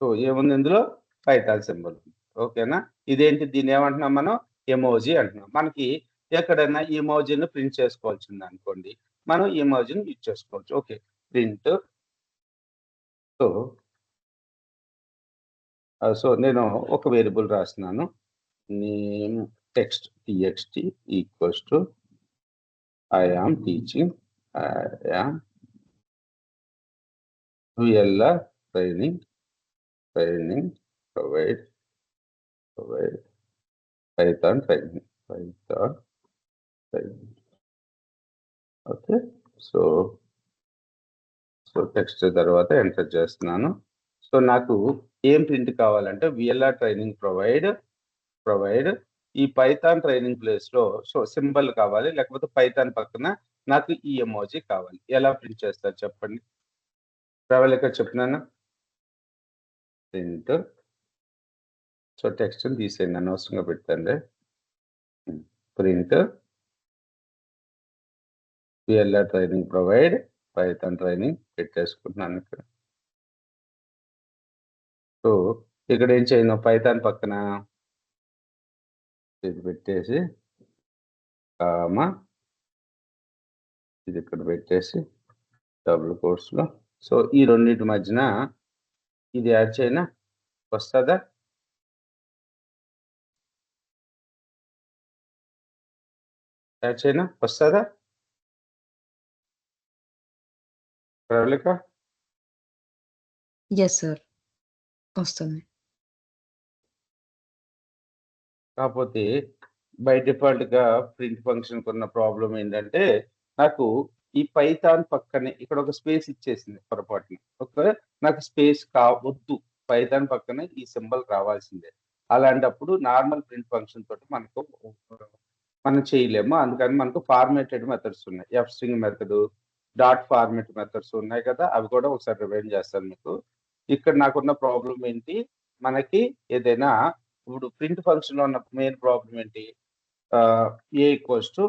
సో ఏముంది ఇందులో, పైథాన్ సింబల్. ఓకేనా, ఇదేంటి, దీన్ని ఏమంటున్నాం మనం, ఎమోజీ అంటున్నాం. మనకి ఎక్కడైనా ఎమోజీని ప్రింట్ చేసుకోవాల్సింది అనుకోండి, మనం ఎమోజీని యూజ్ చేసుకోవచ్చు. Okay, print. సో నేను ఒక వేరియబుల్ రాస్తున్నాను, name text txt equals to I am teaching, I am VLR training provide Python training. Okay, so text తర్వాత ఎంటర్ చేస్తున్నాను. సో నాకు ఏం ప్రింట్ కావాలంటే VLR ట్రైనింగ్ ప్రొవైడ్ ఈ పైథాన్ ట్రైనింగ్ ప్లేస్ లో సో సింబల్ కావాలి, లేకపోతే పైథాన్ పక్కన నాకు ఈ ఎమోజీ కావాలి. ఎలా ప్రింట్ చేస్తారు చెప్పండి, ప్రవళిక చెప్తున్నాను. ప్రింట్, సో టెక్స్ట్ తీసేయండి, అనవసరంగా పెట్టండి. Print VLR training provide Python training పెట్టేసుకుంటున్నాను ఇక్కడ. సో ఇక్కడ ఏం చేయను, పైథాన్ పక్కన ఇది పెట్టేసి కామా ఇది ఇక్కడ పెట్టేసి డబుల్ కోర్స్లో, సో ఈ రెండింటి మధ్యన ఇది యాడ్ చేయనా, వస్తుందా? యాడ్ చేయనా, వస్తుందా ప్రవళిక? ఎస్ సార్, వస్తుంది. కాకపోతే బై డిఫాల్ట్ గా ప్రింట్ ఫంక్షన్ ఉన్న ప్రాబ్లం ఏంటంటే, నాకు ఈ పైథాన్ పక్కనే ఇక్కడ ఒక స్పేస్ ఇచ్చేసింది పొరపాటున. నాకు స్పేస్ వద్దు, పైథాన్ పక్కనే ఈ సింబల్ రావాల్సిందే. అలాంటప్పుడు నార్మల్ ప్రింట్ ఫంక్షన్ తోటి మనం చేయలేము. అందుకని మనకు ఫార్మేటెడ్ మెథడ్స్ ఉన్నాయి, F string method, dot format methods ఉన్నాయి కదా, అవి కూడా ఒకసారి రివైండ్ చేస్తాను మీకు. ఇక్కడ నాకున్న ప్రాబ్లం ఏంటి, మనకి ఏదైనా ఇప్పుడు ప్రింట్ ఫంక్షన్‌లో ఉన్న మెయిన్ ప్రాబ్లం ఏంటి? A equals to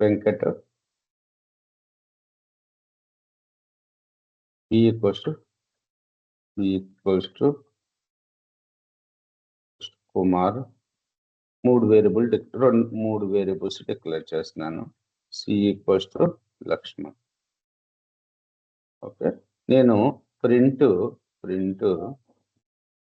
Venkat, B equals to Kumar. 3 variables declare చేస్తున్నాను. C equals to Laxman. Okay. నేను print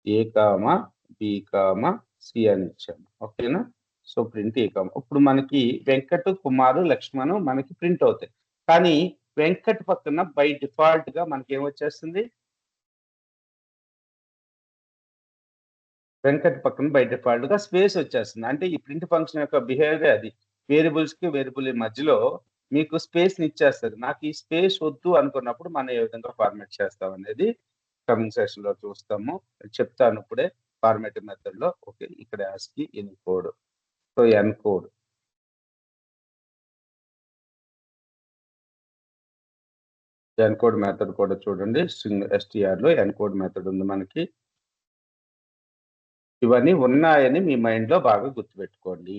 A comma B comma C అని ఇచ్చాను. ఓకేనా? సో ప్రింట్ ఏ కామా ఇప్పుడు మనకి వెంకట్, కుమారు, లక్ష్మణ్ మనకి ప్రింట్ అవుతాయి. కానీ వెంకట్ పక్కన బై డిఫాల్ట్ గా మనకి ఏమొచ్చేస్తుంది? వెంకట్ పక్కన బై డిఫాల్ట్ గా స్పేస్ వచ్చేస్తుంది. అంటే ఈ ప్రింట్ ఫంక్షన్ యొక్క బిహేవియర్ అది. వేరియబుల్ మధ్యలో మీకు స్పేస్‌ని ఇచ్చేస్తది. నాకు ఈ స్పేస్ వద్దు అనుకున్నప్పుడు మనం ఏ విధంగా ఫార్మాట్ చేస్తాం అనేది కమింగ్ సెషన్‌లో చూస్తాము. చెప్తాను ఇప్పుడే ఫార్మాటింగ్ మెథడ్‌లో. ఓకే. ఇక్కడ ASCII encode. So encode. Encode method కూడా చూడండి. స్ట్రింగ్ ఎస్టీఆర్‌లో ఎన్కోడ్ మెథడ్ ఉంది మనకి. ఇవన్నీ ఉన్నాయని మీ మైండ్‌లో బాగా గుర్తుపెట్టుకోండి.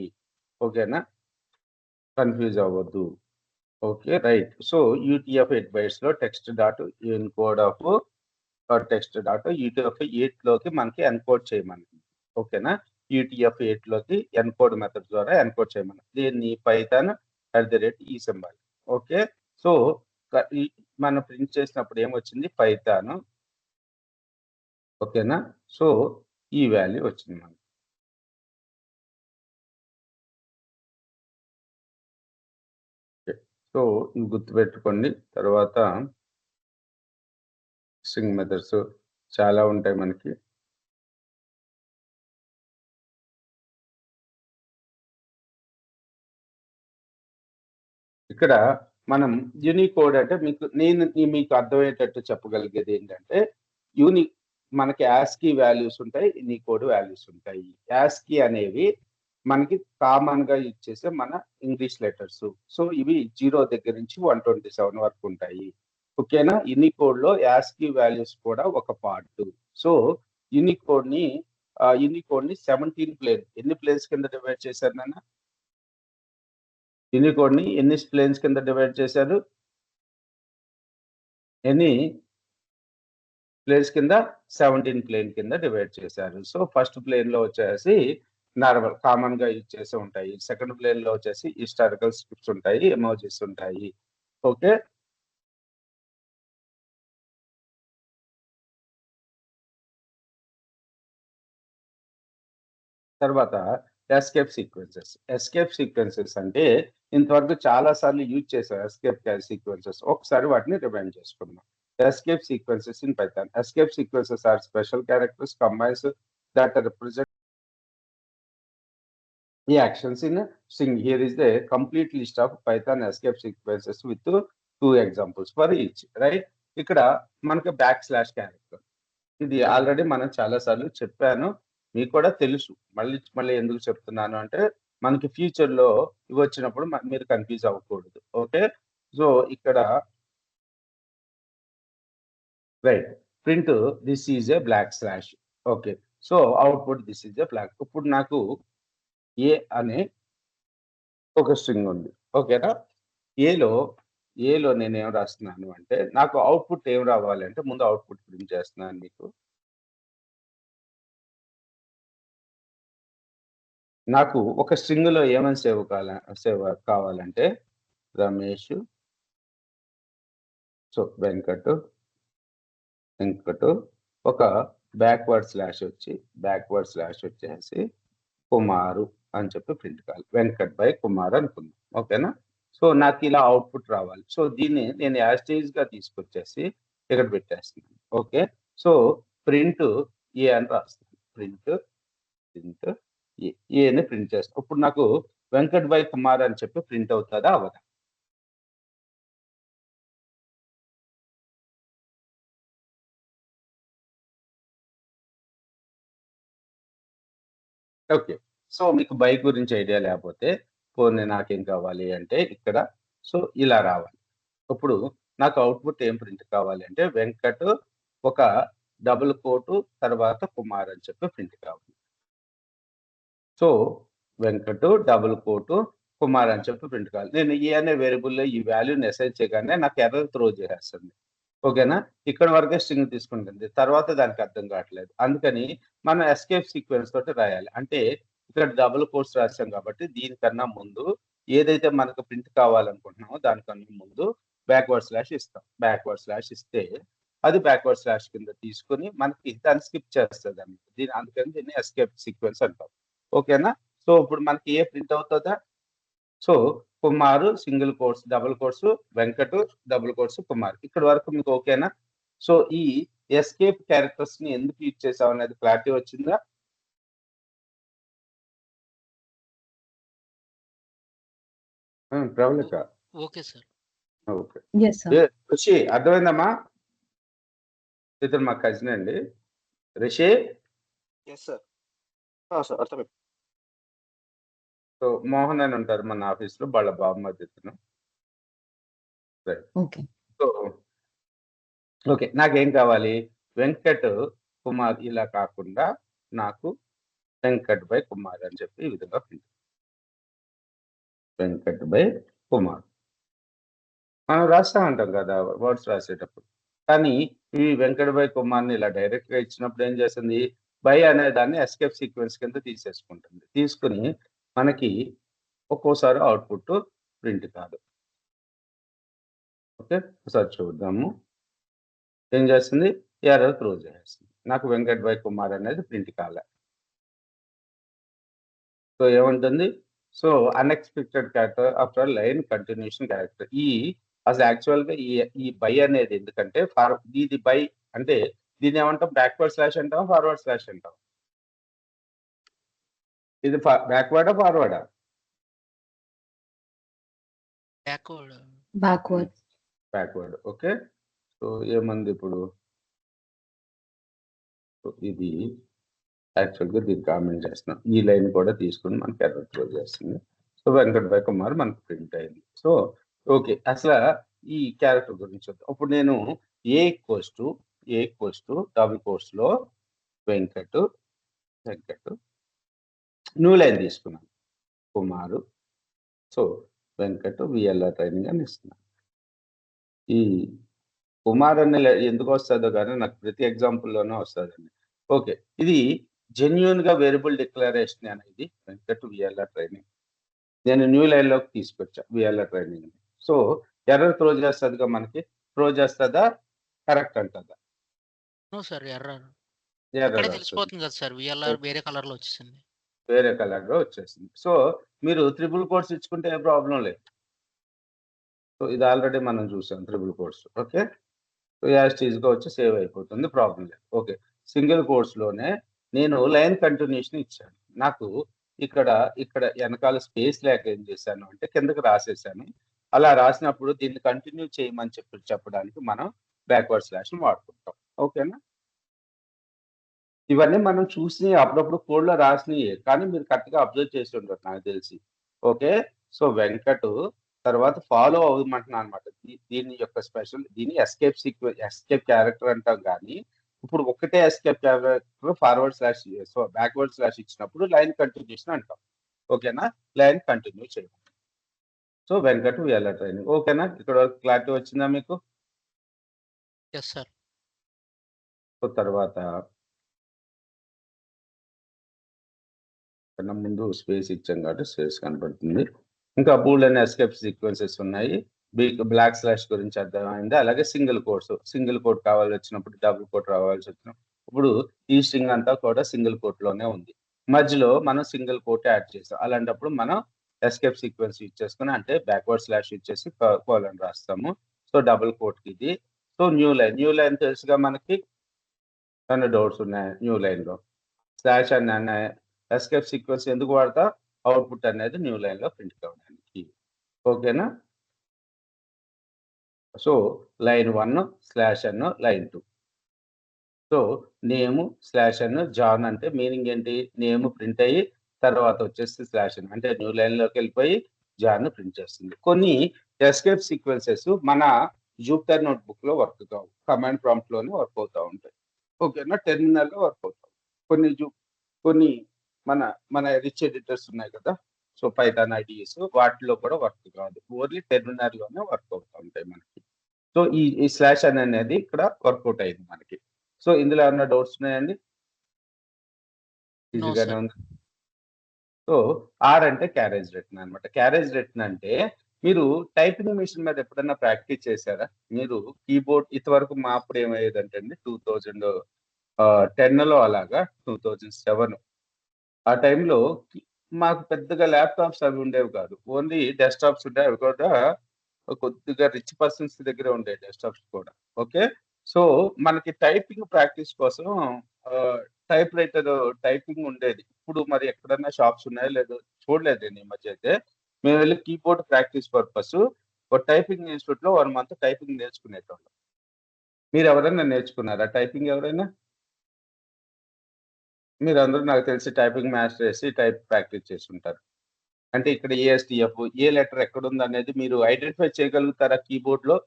ఓకేనా? కన్‌ఫ్యూజ్ అవ్వద్దు. ఓకే. రైట్. సో యూటీఎఫ్-8 బైట్స్‌లో టెక్స్ట్ డాట్ ఎన్కోడ్ ఆఫ్ యూటీఎఫ్-8లోకి మనకి ఎన్కోడ్ చేయమనింది. ఓకేనా? యూటీఎఫ్-8లోకి ఎన్కోడ్ మెథడ్ ద్వారా ఎన్కోడ్ చేయమన్నది. దీన్ని పైథాన్ @ ఈ సింబల్. ఓకే. సో మనం ప్రింట్ చేసినప్పుడు ఏమొచ్చింది? పైథాన్. ఓకేనా? సో ఈ వాల్యూ వచ్చింది మనకి. సో ఇవి గుర్తుపెట్టుకోండి. తర్వాత స్ట్రింగ్ మెథడ్స్ చాలా ఉంటాయి మనకి. ఇక్కడ మనం యూనికోడ్ అంటే మీకు అర్థమయ్యేటట్టు చెప్పగలిగేది ఏంటంటే, మనకి యాస్కీ వాల్యూస్ ఉంటాయి, యూనికోడ్ వాల్యూస్ ఉంటాయి. యాస్కీ అనేవి మనకి కామన్‌గా యూజ్ చేసే మన ఇంగ్లీష్ లెటర్స్. సో ఇవి 0 దగ్గర నుంచి 127 వరకు ఉంటాయి. ఓకేనా? యూనికోడ్‌లో యాస్కీ వాల్యూస్ కూడా ఒక పార్ట్. సో యూనికోడ్‌ని 17 ఎన్ని ప్లేన్స్ కింద డివైడ్ చేశారు నాన్న? యూనికోడ్‌ని ఎన్ని ప్లేన్స్ కింద డివైడ్ చేశారు? ఎన్ని ప్లేన్స్ కింద? 17 ప్లేన్ కింద డివైడ్ చేశారు. సో ఫస్ట్ ప్లేన్‌లో వచ్చేసి నార్మల్ కామన్‌గా యూజ్ చేసి ఉంటాయి. సెకండ్ ప్లేన్‌లో వచ్చేసి హిస్టారికల్ స్క్రిప్ట్స్ ఉంటాయి, ఎమోజిస్ ఉంటాయి. ఓకే. తర్వాత ఎస్కేప్ సీక్వెన్సెస్ అంటే ఇంతవరకు చాలా సార్లు యూజ్ చేసాం ఎస్కేప్ సీక్వెన్సెస్. ఒకసారి వాటిని రిమైండ్ చేసుకుందాం. Escape sequences in Python. Escape sequences are special characters combines that represent the actions in a string. Here is the complete list of Python escape sequences with 2 examples for each, right? ఇక్కడ మనకి back slash character. ఇది already మనం చాలా సార్లు చెప్పాను. మీకు కూడా తెలుసు. మళ్ళీ ఎందుకు చెప్తున్నాను అంటే మనకి ఫ్యూచర్‌లో ఇవి వచ్చినప్పుడు మీరు కన్‌ఫ్యూజ్ అవ్వకూడదు. ఓకే. సో ఇక్కడ right. Print this is a black slash. Okay. So output this is a black. ఇప్పుడు నాకు ఏ అనే ఒక స్ట్రింగ్ ఉంది. ఓకేనా? ఏలో నేనేం రాస్తున్నాను అంటే నాకు అవుట్‌పుట్ ఏం రావాలంటే ముందు అవుట్‌పుట్ ప్రింట్ చేస్తున్నాను మీకు. నాకు ఒక స్ట్రింగ్‌లో ఏమని సేవ్ కావాలంటే రమేష్, సో వెంకట్ ఒక బ్యాక్వర్డ్ స్లాష్ వచ్చేసి కుమారు అని చెప్పి ప్రింట్ కావాలి. వెంకట్ బై కుమార్ అనుకుందాం. ఓకేనా? సో నాకు ఇలా అవుట్‌పుట్ రావాలి. సో దీన్ని నేను యాజ్ ఇట్ ఈస్‌గా తీసుకొచ్చేసి ఇక్కడ పెట్టేస్తున్నాను. ఓకే. సో ప్రింట్ ఏ అని రాస్తాను. ప్రింట్ ఏ అని ప్రింట్ చేస్తాను. ఇప్పుడు నాకు వెంకట్ బై కుమార్ అని చెప్పి ప్రింట్ అవుతదా? అవ్వదా? ఓకే. సో మీకు బై గురించి ఐడియా లేకపోతే పోనీ నాకేం కావాలి అంటే ఇక్కడ సో ఇలా రావాలి. ఇప్పుడు నాకు అవుట్పుట్ ఏం ప్రింట్ కావాలి అంటే వెంకట్ ఒక డబుల్ కోటు తర్వాత కుమార్ అని చెప్పి ప్రింట్ కావాలి. So Venkat double coat Kumar అని చెప్పి ప్రింట్ కావాలి. నేను ఈ అనే వేరియబుల్లో ఈ వాల్యూని అసైన్ చేయగానే నాకు ఎర్రర్ త్రో చేసేస్తుంది. ఓకేనా? ఇక్కడ వరకే స్ట్రింగ్ తీసుకుంటుంది. తర్వాత దానికి అర్థం కావట్లేదు. అందుకని మనం ఎస్కేప్ సీక్వెన్స్ తోటి రాయాలి. అంటే ఇక్కడ డబుల్ కోట్స్ రాసాం కాబట్టి దీనికన్నా ముందు ఏదైతే మనకు ప్రింట్ కావాలనుకుంటున్నామో దానికన్నా ముందు బ్యాక్వర్డ్ స్లాష్ ఇస్తాం. బ్యాక్వర్డ్ స్లాష్ ఇస్తే అది బ్యాక్వర్డ్ స్లాష్ కింద తీసుకొని మనకి దాన్ని స్కిప్ చేస్తుంది అన్నమాట. అందుకని దీన్ని ఎస్కేప్ సీక్వెన్స్ అంటాం. ఓకేనా? సో ఇప్పుడు మనకి ఏ ప్రింట్ అవుతుందా? So Kumar single quotes double quotes Venkat double quotes Kumar. ఇక్కడ వరకు మీకు ఓకేనా? సో ఈ ఎస్కేప్ క్యారెక్టర్స్ ని ఎందుకు యూజ్ చేసాం అనేది క్లారిటీ వచ్చిందా? Pravalika okay sir. Okay. Yes sir. Rishi అర్థమైందమ్మా? ఇతను మా కజిన్ అండి రిషి. Yes sir. సార్ అర్థమైంది. సో మోహన్ అని ఉంటారు మన ఆఫీస్ లో, వాళ్ళ బామ్మర్ది ఇతను. ఓకే. సో ఓకే, నాకేం కావాలి? వెంకట్ కుమార్ ఇలా కాకుండా నాకు వెంకట్ బై కుమార్ అని చెప్పి ఈ విధంగా ప్రింట్. వెంకట్ బై కుమార్ మనం రాస్తా ఉంటాం కదా వర్డ్స్ రాసేటప్పుడు. కానీ ఈ వెంకట్ బై కుమార్ని ఇలా డైరెక్ట్ గా ఇచ్చినప్పుడు ఏం చేస్తుంది? బై అనే దాన్ని ఎస్కేప్ సీక్వెన్స్ కింద తీసేసుకుంటుంది. తీసుకుని మనకి ఒక్కోసారి అవుట్పుట్ ప్రింట్ కాదు. ఓకే, ఒకసారి చూద్దాము. ఏం చేస్తుంది? ఎర్రర్ త్రో చేస్తుంది. నాకు వెంకట్ బై కుమార్ అనేది ప్రింట్ కాలే. సో ఏముంటుంది? So unexpected character after line continuation character. అసలు యాక్చువల్గా ఈ బై అనేది ఎందుకంటే ఇది బై అంటే దీన్ని ఏమంటాం? బ్యాక్వర్డ్ స్లాష్ అంటాం, ఫార్వర్డ్ స్లాష్ అంటాం. ఇది బ్యాక్వర్డా ఫార్వర్డా? బ్యాక్వర్డ్. ఓకే. సో ఏమంది ఇప్పుడు? ఇది యాక్చువల్గా దీన్ని కామెంట్ చేస్తున్నాం. ఈ లైన్ కూడా తీసుకుని మనకి ఎర్రర్ త్రో చేస్తుంది. సో వెంకట్ బై కుమార్ మనకు ప్రింట్ అయింది. సో ఓకే, అసలు ఈ క్యారెక్టర్ గురించి వద్దాం. ఇప్పుడు నేను ఏ ఈక్వల్స్ టు డబుల్ కోర్స్ లో వెంకట్ న్యూ లైన్ తీసుకున్నాను కుమారు. సో వెంకట్ విఎల్ఆర్ ట్రైనింగ్ అని ఇస్తున్నాను. ఈ కుమార్ అనే ఎందుకు వస్తుందో కానీ నాకు ప్రతి ఎగ్జాంపుల్లోనే వస్తుందండి. ఓకే, ఇది జెన్యున్ గా వేరియబుల్ డిక్లరేషన్ అనేది వెంకట్ విఎల్ఆర్ ట్రైనింగ్. నేను న్యూ లైన్ లోకి తీసుకొచ్చా VLR training. So error throw చేస్తుందిగా, మనకి త్రో చేస్తుందా? కరెక్ట్ అంటుందా? తెలిసిపోతుంది కదా సార్, విఎల్ఆర్ వేరే కలర్ లో వచ్చేసింది. వేరే కలర్ లో వచ్చేసింది. సో మీరు ట్రిపుల్ కోట్స్ ఇచ్చుకుంటే ఏ ప్రాబ్లం లేదు. సో ఇది ఆల్రెడీ మనం చూసాం triple quotes. Okay, so as గా వచ్చి సేవ్ అయిపోతుంది, ప్రాబ్లం లేదు. ఓకే, సింగిల్ కోర్స్ లోనే నేను లైన్ కంటిన్యూషన్ ఇచ్చాను. నాకు ఇక్కడ వెనకాల స్పేస్ లేక ఏం చేశాను అంటే కిందకి రాసేసాను. అలా రాసినప్పుడు దీన్ని కంటిన్యూ చేయమని చెప్పడానికి మనం బ్యాక్వర్డ్ స్లాష్ వాడుకుంటాం. ఓకేనా? ఇవన్నీ మనం చూసి అప్పుడప్పుడు కోడ్ లో రాసినవి, కానీ మీరు కరెక్ట్ గా అబ్జర్వ్ చేసి ఉంటారు నాకు తెలిసి. ఓకే, సో వెంకట్ తర్వాత ఫాలో అవ్వమంటున్నాను అనమాట. దీని యొక్క స్పెషల్, దీన్ని ఎస్కేప్ క్యారెక్టర్ అంటాం. కానీ ఇప్పుడు ఒకటే escape character forward slash so backward slash ఇచ్చినప్పుడు లైన్ కంటిన్యూషన్ అంటాం. ఓకేనా? లైన్ కంటిన్యూ చేయాలి. So Venkat VLR training. ఓకేనా? ఇక్కడ వరకు క్లారిటీ వచ్చిందా మీకు? సో తర్వాత కన్నా ముందు స్పేస్ ఇచ్చాం కాబట్టి స్పేస్ కనపడుతుంది. ఇంకా బూలియన్ ఎస్కేప్ సీక్వెన్సెస్ ఉన్నాయి. బ్లాక్ స్లాష్ గురించి అర్థమైంది. అలాగే సింగిల్ కోట్ కావాల్సి వచ్చినప్పుడు డబుల్ కోట్ రావాల్సి వచ్చినప్పుడు ఇప్పుడు ఈ స్ట్రింగ్ అంతా కూడా సింగిల్ కోట్ లోనే ఉంది. మధ్యలో మనం సింగిల్ కోట్ యాడ్ చేస్తాం. అలాంటప్పుడు మనం ఎస్కేప్ సీక్వెన్స్ యూజ్ చేసుకుని, అంటే బ్యాక్వర్డ్ స్లాష్ యూజ్ చేసి కోలన్ రాస్తాము. సో డబుల్ కోట్ ఇది. సో న్యూ లైన్ తెలుసుగా మనకి. కొన్ని డౌట్స్ ఉన్నాయి న్యూ లైన్ లో. స్లాష్ అనే ఎస్కేప్ సీక్వెన్స్ ఎందుకు వాడతా? అవుట్పుట్ అనేది న్యూ లైన్ లో ప్రింట్ కావడానికి. ఓకేనా? సో లైన్ 1 స్లాష్ అన్ లైన్ 2. సో నేమ్ స్లాష్ అన్ జాన్ అంటే మీనింగ్ ఏంటి? నేమ్ ప్రింట్ అయ్యి తర్వాత వచ్చేసి స్లాష్ అన్ అంటే న్యూ లైన్ లోకి వెళ్ళిపోయి జాన్ ప్రింట్ చేస్తుంది. కొన్ని ఎస్కేప్ సీక్వెన్సెస్ మన జూపిటర్ నోట్బుక్లో వర్క్ కావు, కమాండ్ ప్రాంప్ట్లోనే వర్క్ అవుతూ ఉంటాయి. ఓకేనా, టెర్మినల్లో వర్క్ అవుతాయి. కొన్ని మన మన రిచ్ ఎడిటర్స్ ఉన్నాయి కదా, సో పైథాన్ ఐడిఎస్ వాటిలో కూడా వర్క్ కాదు, ఓన్లీ టెర్మినల్లోనే వర్క్ అవుతూ ఉంటాయి మనకి. సో ఈ స్లాష్ అనేది ఇక్కడ వర్కౌట్ అయింది మనకి. సో ఇందులో ఏమన్నా డౌట్స్ ఉన్నాయండి? నో ఈజీగానే సార్. ఉంది. సో ఆర్ అంటే క్యారేజ్ రిటర్న్ అనమాట. క్యారేజ్ రిటర్న్ అంటే మీరు టైపింగ్ మిషన్ మీద ఎప్పుడైనా ప్రాక్టీస్ చేశారా? మీరు కీబోర్డ్ ఇంతవరకు మా అప్పుడు ఏమయ్యేదంటే అండి 2010లో అలాగా 2007 ఆ టైంలో మాకు పెద్దగా ల్యాప్‌టాప్స్ అవి ఉండేవి కాదు. ఓన్లీ డెస్క్‌టాప్స్ ఉండేవి. అవి కూడా కొద్దిగా రిచ్ పర్సన్స్ దగ్గరే ఉండేవి డెస్క్‌టాప్స్ కూడా. ఓకే. సో మనకి టైపింగ్ ప్రాక్టీస్ కోసం టైప్ రైటర్ టైపింగ్ ఉండేది. ఇప్పుడు మరి ఎక్కడన్నా షాప్స్ ఉన్నాయో లేదో చూడలేదు నేను ఈ మధ్య అయితే. మేము వెళ్లి కీబోర్డ్ ప్రాక్టీస్ పర్పస్ ఒక టైపింగ్ ఇన్‌స్టిట్యూట్‌లో 1 మంత్ టైపింగ్ నేర్చుకునేటోళ్ళం. మీరెవరైనా నేర్చుకున్నారా టైపింగ్ ఎవరైనా? మీరందరూ నాకు తెలిసి టైపింగ్ మాస్టర్ చేసి టైప్ ప్రాక్టీస్ చేసుంటారు. అంటే ఇక్కడ ఏఎస్‌టీఎఫ్ ఏ లెటర్ ఎక్కడుందనేది మీరు ఐడెంటిఫై చేయగలుగుతారా కీబోర్డ్‌లో?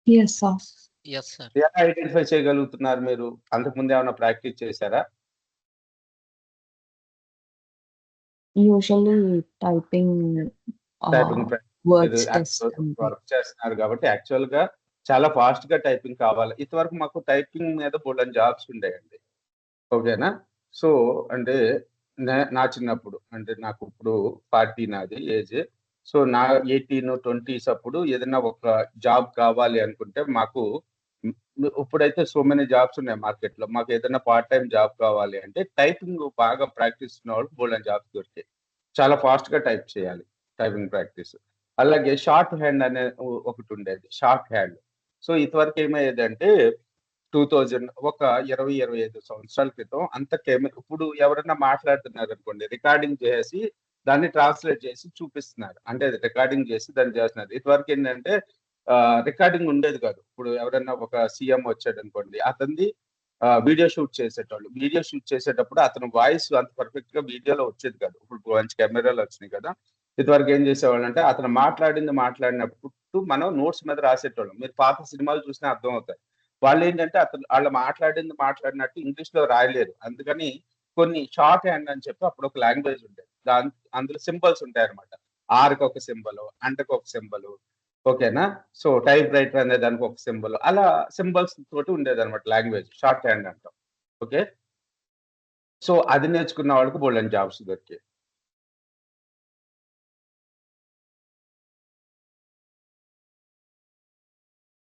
Yes sir. Yes sir. ఎలా ఐడెంటిఫై చేయగలుగుతున్నారు మీరు? అంతకుముందు ఏమన్నా ప్రాక్టీస్ చేశారా? యూజువల్లీ టైపింగ్ టైపింగ్ మీరు వర్డ్స్ టెస్ట్ అంతే. వర్క్ చేస్తున్నారు కాబట్టి యాక్చువల్‌గా చాలా ఫాస్ట్‌గా టైపింగ్ కావాలి. ఇంతవరకు మాకు టైపింగ్ మీద బోలెడన్ని జాబ్స్ ఉండేయండి. ఓకేనా. సో అంటే నా చిన్నప్పుడు అంటే నాకు ఇప్పుడు 40 నాది ఏజ్. సో నా 18, 20స్ అప్పుడు ఏదైనా ఒక జాబ్ కావాలి అనుకుంటే మాకు ఇప్పుడైతే సో మెనీ జాబ్స్ ఉన్నాయి మార్కెట్‌లో. మాకు ఏదైనా పార్ట్ టైమ్ జాబ్ కావాలి అంటే టైపింగ్ బాగా ప్రాక్టీస్ ఉన్న వాళ్ళకి బోలెడన్ని జాబ్స్ దొరికాయి. చాలా ఫాస్ట్‌గా టైప్ చేయాలి టైపింగ్ ప్రాక్టీస్. అలాగే షార్ట్ హ్యాండ్ అనే ఒకటి ఉండేది. Short hand. సో ఇంతవరకు ఏమయ్యేదంటే 2000 ఒక 20, 25 సంవత్సరాల క్రితం అంత ఇప్పుడు ఎవరైనా మాట్లాడుతున్నారనుకోండి, రికార్డింగ్ చేసేసి దాన్ని ట్రాన్స్‌లేట్ చేసి చూపిస్తున్నారు. అంటే రికార్డింగ్ చేసి దాన్ని చేస్తున్నారు. ఇదివరకేంటంటే రికార్డింగ్ ఉండేది కాదు. ఇప్పుడు ఎవరైనా ఒక సీఎం వచ్చాడనుకోండి, అతనిది వీడియో షూట్ చేసేటోళ్ళు. వీడియో షూట్ చేసేటప్పుడు అతని వాయిస్ అంత పర్ఫెక్ట్‌గా వీడియోలో వచ్చేది కాదు. ఇప్పుడు మంచి కెమెరాలు వచ్చినాయి కదా! ఇదివరకు ఏం చేసేవాళ్ళంటే అతను మాట్లాడినప్పుడు మనం నోట్స్ మీద రాసేటోళ్ళం. మీరు పాత సినిమాలు చూసినా అర్థమవుతాయి. వాళ్ళేంటంటే ఆళ్ళు మాట్లాడినట్టు ఇంగ్లీష్‌లో రాయలేరు. అందుకని కొన్ని షార్ట్ హ్యాండ్ అని చెప్పి అప్పుడు ఒక లాంగ్వేజ్ ఉండేది. అందులో సింబల్స్ ఉంటాయన్నమాట. ఆర్‌కి ఒక సింబలు, అంటకి ఒక సింబలు. ఓకేనా. సో టైప్ రైటర్ అనే దానికి ఒక సింబల్. అలా సింబల్స్ తోటి ఉండేదన్నమాట లాంగ్వేజ్. షార్ట్ హ్యాండ్ అంటాం. ఓకే. సో అది నేర్చుకున్న వాళ్ళకి బోలెడన్ని జాబ్స్ దొరికాయి.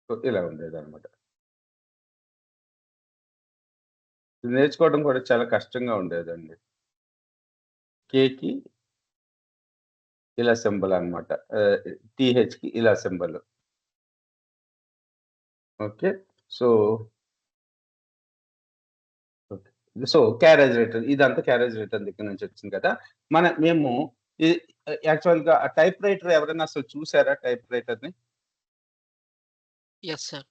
సో ఇలా ఉండేదన్నమాట. ఇది నేర్చుకోవడం కూడా చాలా కష్టంగా ఉండేదండి. కేకి ఇలా సింబల్ అన్నమాట. టీహెచ్‌కి ఇలా symbol. Okay. So, okay. So carriage return ఇదంతా క్యారేజ్ రిటర్న్ దగ్గర నుంచి వచ్చింది కదా! మేము ఈ యాక్చువల్‌గా ఆ టైప్ రైటర్ ఎవరైనా అసలు చూసారా టైప్ రైటర్‌ని? Yes sir.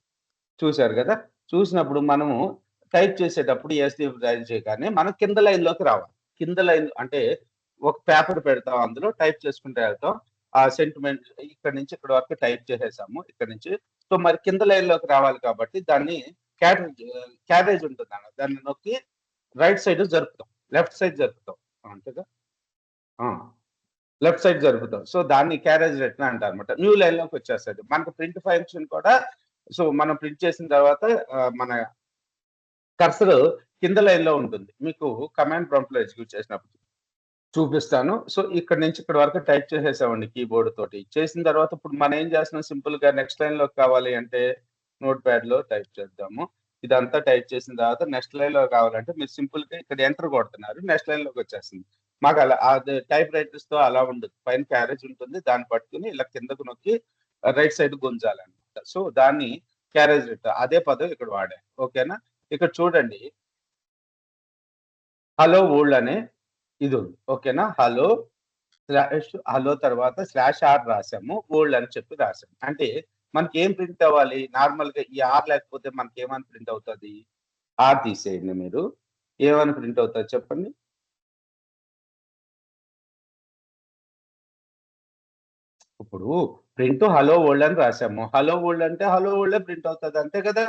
చూసారు గదా! చూసినప్పుడు మనము టైప్ చేసేటప్పుడు ఎస్‌టిఎఫ్ డయల్ చేయగానే మనం కింద లైన్‌లోకి రావాలి. కింద లైన్ అంటే ఒక పేపర్ పెడతాం అందులో టైప్ చేసుకుంటూ వెళ్తాం. ఆ సెంటిమెంట్ ఇక్కడి నుంచి ఇక్కడి వరకు టైప్ చేసేసాము ఇక్కడి నుంచి. సో, మరి కింద లైన్‌లోకి రావాలి కాబట్టి దాన్ని క్యారేజ్ ఉంటుందన్న. దాన్ని నొక్కి రైట్ సైడ్ జరుపుతాం. లెఫ్ట్ సైడ్ జరుపుతాం. అంతేగా? ఆ! లెఫ్ట్ సైడ్ జరుపుతాం. సో, దాన్ని క్యారేజ్ రిటర్న్ అంటారన్నమాట. న్యూ లైన్‌లోకి వచ్చేస్తది. మనకు ప్రింట్ ఫంక్షన్ కూడా సో, మనం ప్రింట్ చేసిన తర్వాత మన కర్సర్ కింద లైన్‌లో ఉంటుంది. మీకు కమాండ్ ప్రాంప్ట్‌లో ఎగ్జిక్యూట్ చేసినప్పుడు చూపిస్తాను. సో, ఇక్కడి నుంచి ఇక్కడి వరకు టైప్ చేసేసామండి కీబోర్డ్ తోటి. చేసిన తర్వాత ఇప్పుడు మనం ఏం చేస్తున్నాం సింపుల్‌గా నెక్స్ట్ లైన్‌లోకి కావాలి అంటే నోట్‌ప్యాడ్‌లో టైప్ చేద్దాము. ఇదంతా టైప్ చేసిన తర్వాత నెక్స్ట్ లైన్‌లో కావాలంటే మీరు సింపుల్‌గా ఇక్కడ ఎంటర్ కొడుతున్నారు. నెక్స్ట్ లైన్‌లోకి వచ్చేస్తుంది. మాకు అలా అది టైప్ రైటర్స్‌తో అలా ఉండదు. పైన క్యారేజ్ ఉంటుంది. దాన్ని పట్టుకొని ఇలా కిందకు నొక్కి రైట్ సైడ్ గుంజాలన్నమాట. సో, దాన్ని క్యారేజ్ రిటర్న్ అదే పదం ఇక్కడ వాడాను. ఓకేనా? ఇక్కడ చూడండి హలో వరల్డ్ అనే ఇది ఉంది. ఓకేనా? హలో తర్వాత స్లాష్ ఆర్ రాసాము. వరల్డ్ అని చెప్పి రాసాము. అంటే మనకేం ప్రింట్ అవ్వాలి? నార్మల్‌గా ఈ ఆర్ లేకపోతే మనకేమని ప్రింట్ అవుతది? ఆర్ తీసేయండి మీరు. ఏమని ప్రింట్ అవుతది చెప్పండి? ఇప్పుడు ప్రింట్ హలో వరల్డ్ అని రాసాము. హలో వరల్డ్ అంటే హలో వరల్డే ప్రింట్ అవుతుంది, అంతే కదా.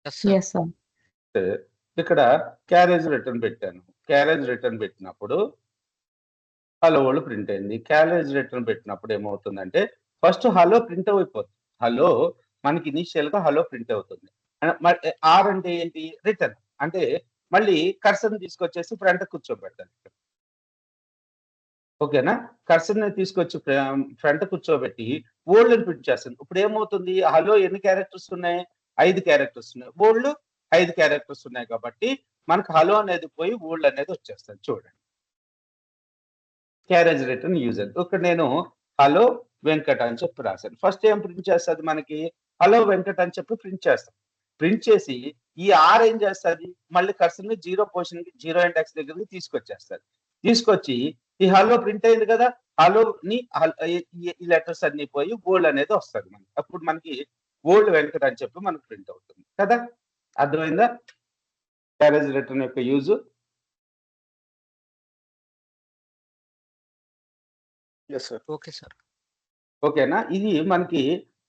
Yes sir. Yes sir. ఇక్కడ క్యారేజ్ రిటర్న్ పెట్టాను. క్యారేజ్ రిటర్న్ పెట్టినప్పుడు హలో వరల్డ్ ప్రింట్ అయింది. క్యారేజ్ రిటర్న్ పెట్టినప్పుడు ఏమవుతుందంటే ఫస్ట్ హలో ప్రింట్ అయిపోతుంది. హలో మనకి ఇనిషియల్ గా హలో ప్రింట్ అవుతుంది. ఆర్ అంటే ఏంటి? రిటర్న్. అంటే మళ్ళీ కర్సర్ని తీసుకొచ్చేసి ఫ్రంట్ కూర్చోబెడతాను. ఓకేనా? కర్సర్‌ని తీసుకొచ్చి ఫ్రంట్ కూర్చోబెట్టి వరల్డ్‌ని ప్రింట్ చేస్తుంది. ఇప్పుడు ఏమవుతుంది? హలో ఎన్ని క్యారెక్టర్స్ ఉన్నాయి? 5 క్యారెక్టర్స్ ఉన్నాయి. వరల్డ్ 5 క్యారెక్టర్స్ ఉన్నాయి కాబట్టి మనకు హలో అనేది పోయి వరల్డ్ అనేది వచ్చేస్తది చూడండి. Carriage return user. ఇక్కడ నేను హలో వెంకట్ అని చెప్పి రాశాను. ఫస్ట్ ఏం ప్రింట్ చేస్తది మనకి? హలో వెంకట్ అని చెప్పి ప్రింట్ చేస్తాం. ప్రింట్ చేసి ఈ ఆర్ ఏం చేస్తది? మళ్ళీ కర్సర్‌ని 0 పొజిషన్‌కి 0 ఇండెక్స్ దగ్గరికి తీసుకొచ్చేస్తది. తీసుకొచ్చి ఈ హలో ప్రింట్ అయింది కదా, హలోని ఈ లెటర్స్ అన్ని పోయి వరల్డ్ అనేది వస్తుంది మనకి. అప్పుడు మనకి వరల్డ్ వెంకట్ అని చెప్పి మనకు ప్రింట్ అవుతుంది కదా. అర్థమైందా క్యారేజ్ రిటర్న్ యొక్క use? Yes sir. Okay sir. ఓకేనా. ఇది మనకి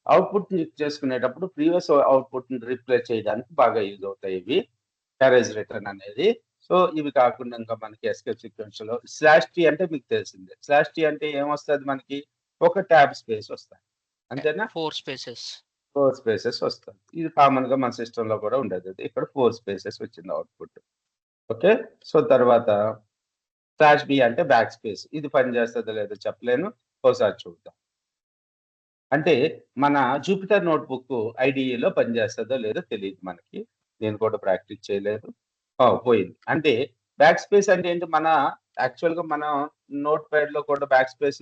అవుట్పుట్ చేసుకునేటప్పుడు ప్రీవియస్ అవుట్పుట్ ని రీప్లేస్ చేయడానికి బాగా యూజ్ అవుతాయి ఇవి, క్యారేజ్ రిటర్న్ అనేది. సో ఇవి కాకుండా ఇంకా మనకి ఎస్కేప్ సీక్వెన్స్ లో /t అంటే మీకు తెలిసిందే. /t అంటే ఏమొస్తుంది మనకి? ఒక ట్యాబ్ స్పేస్ వస్తుంది, అంతేనా? 4 స్పేసెస్. 4 స్పేసెస్ వస్తుంది. ఇది కామన్ గా మన సిస్టమ్ లో కూడా ఉండేది. ఇక్కడ 4 స్పేసెస్ వచ్చింది అవుట్పుట్. ఓకే. సో తర్వాత /b అంటే బ్యాక్ స్పేస్. ఇది పని చేస్తుందో లేదో చెప్పలేను, ఒకసారి చూద్దాం. అంటే మన జూపిటర్ నోట్బుక్ ఐడిఈలో పనిచేస్తుందో లేదో తెలియదు మనకి. నేను కూడా ప్రాక్టీస్ చేయలేదు. పోయింది. అంటే బ్యాక్ స్పేస్ అంటే ఏంటి? మన యాక్చువల్‌గా మన నోట్ ప్యాడ్‌లో కూడా బ్యాక్ స్పేస్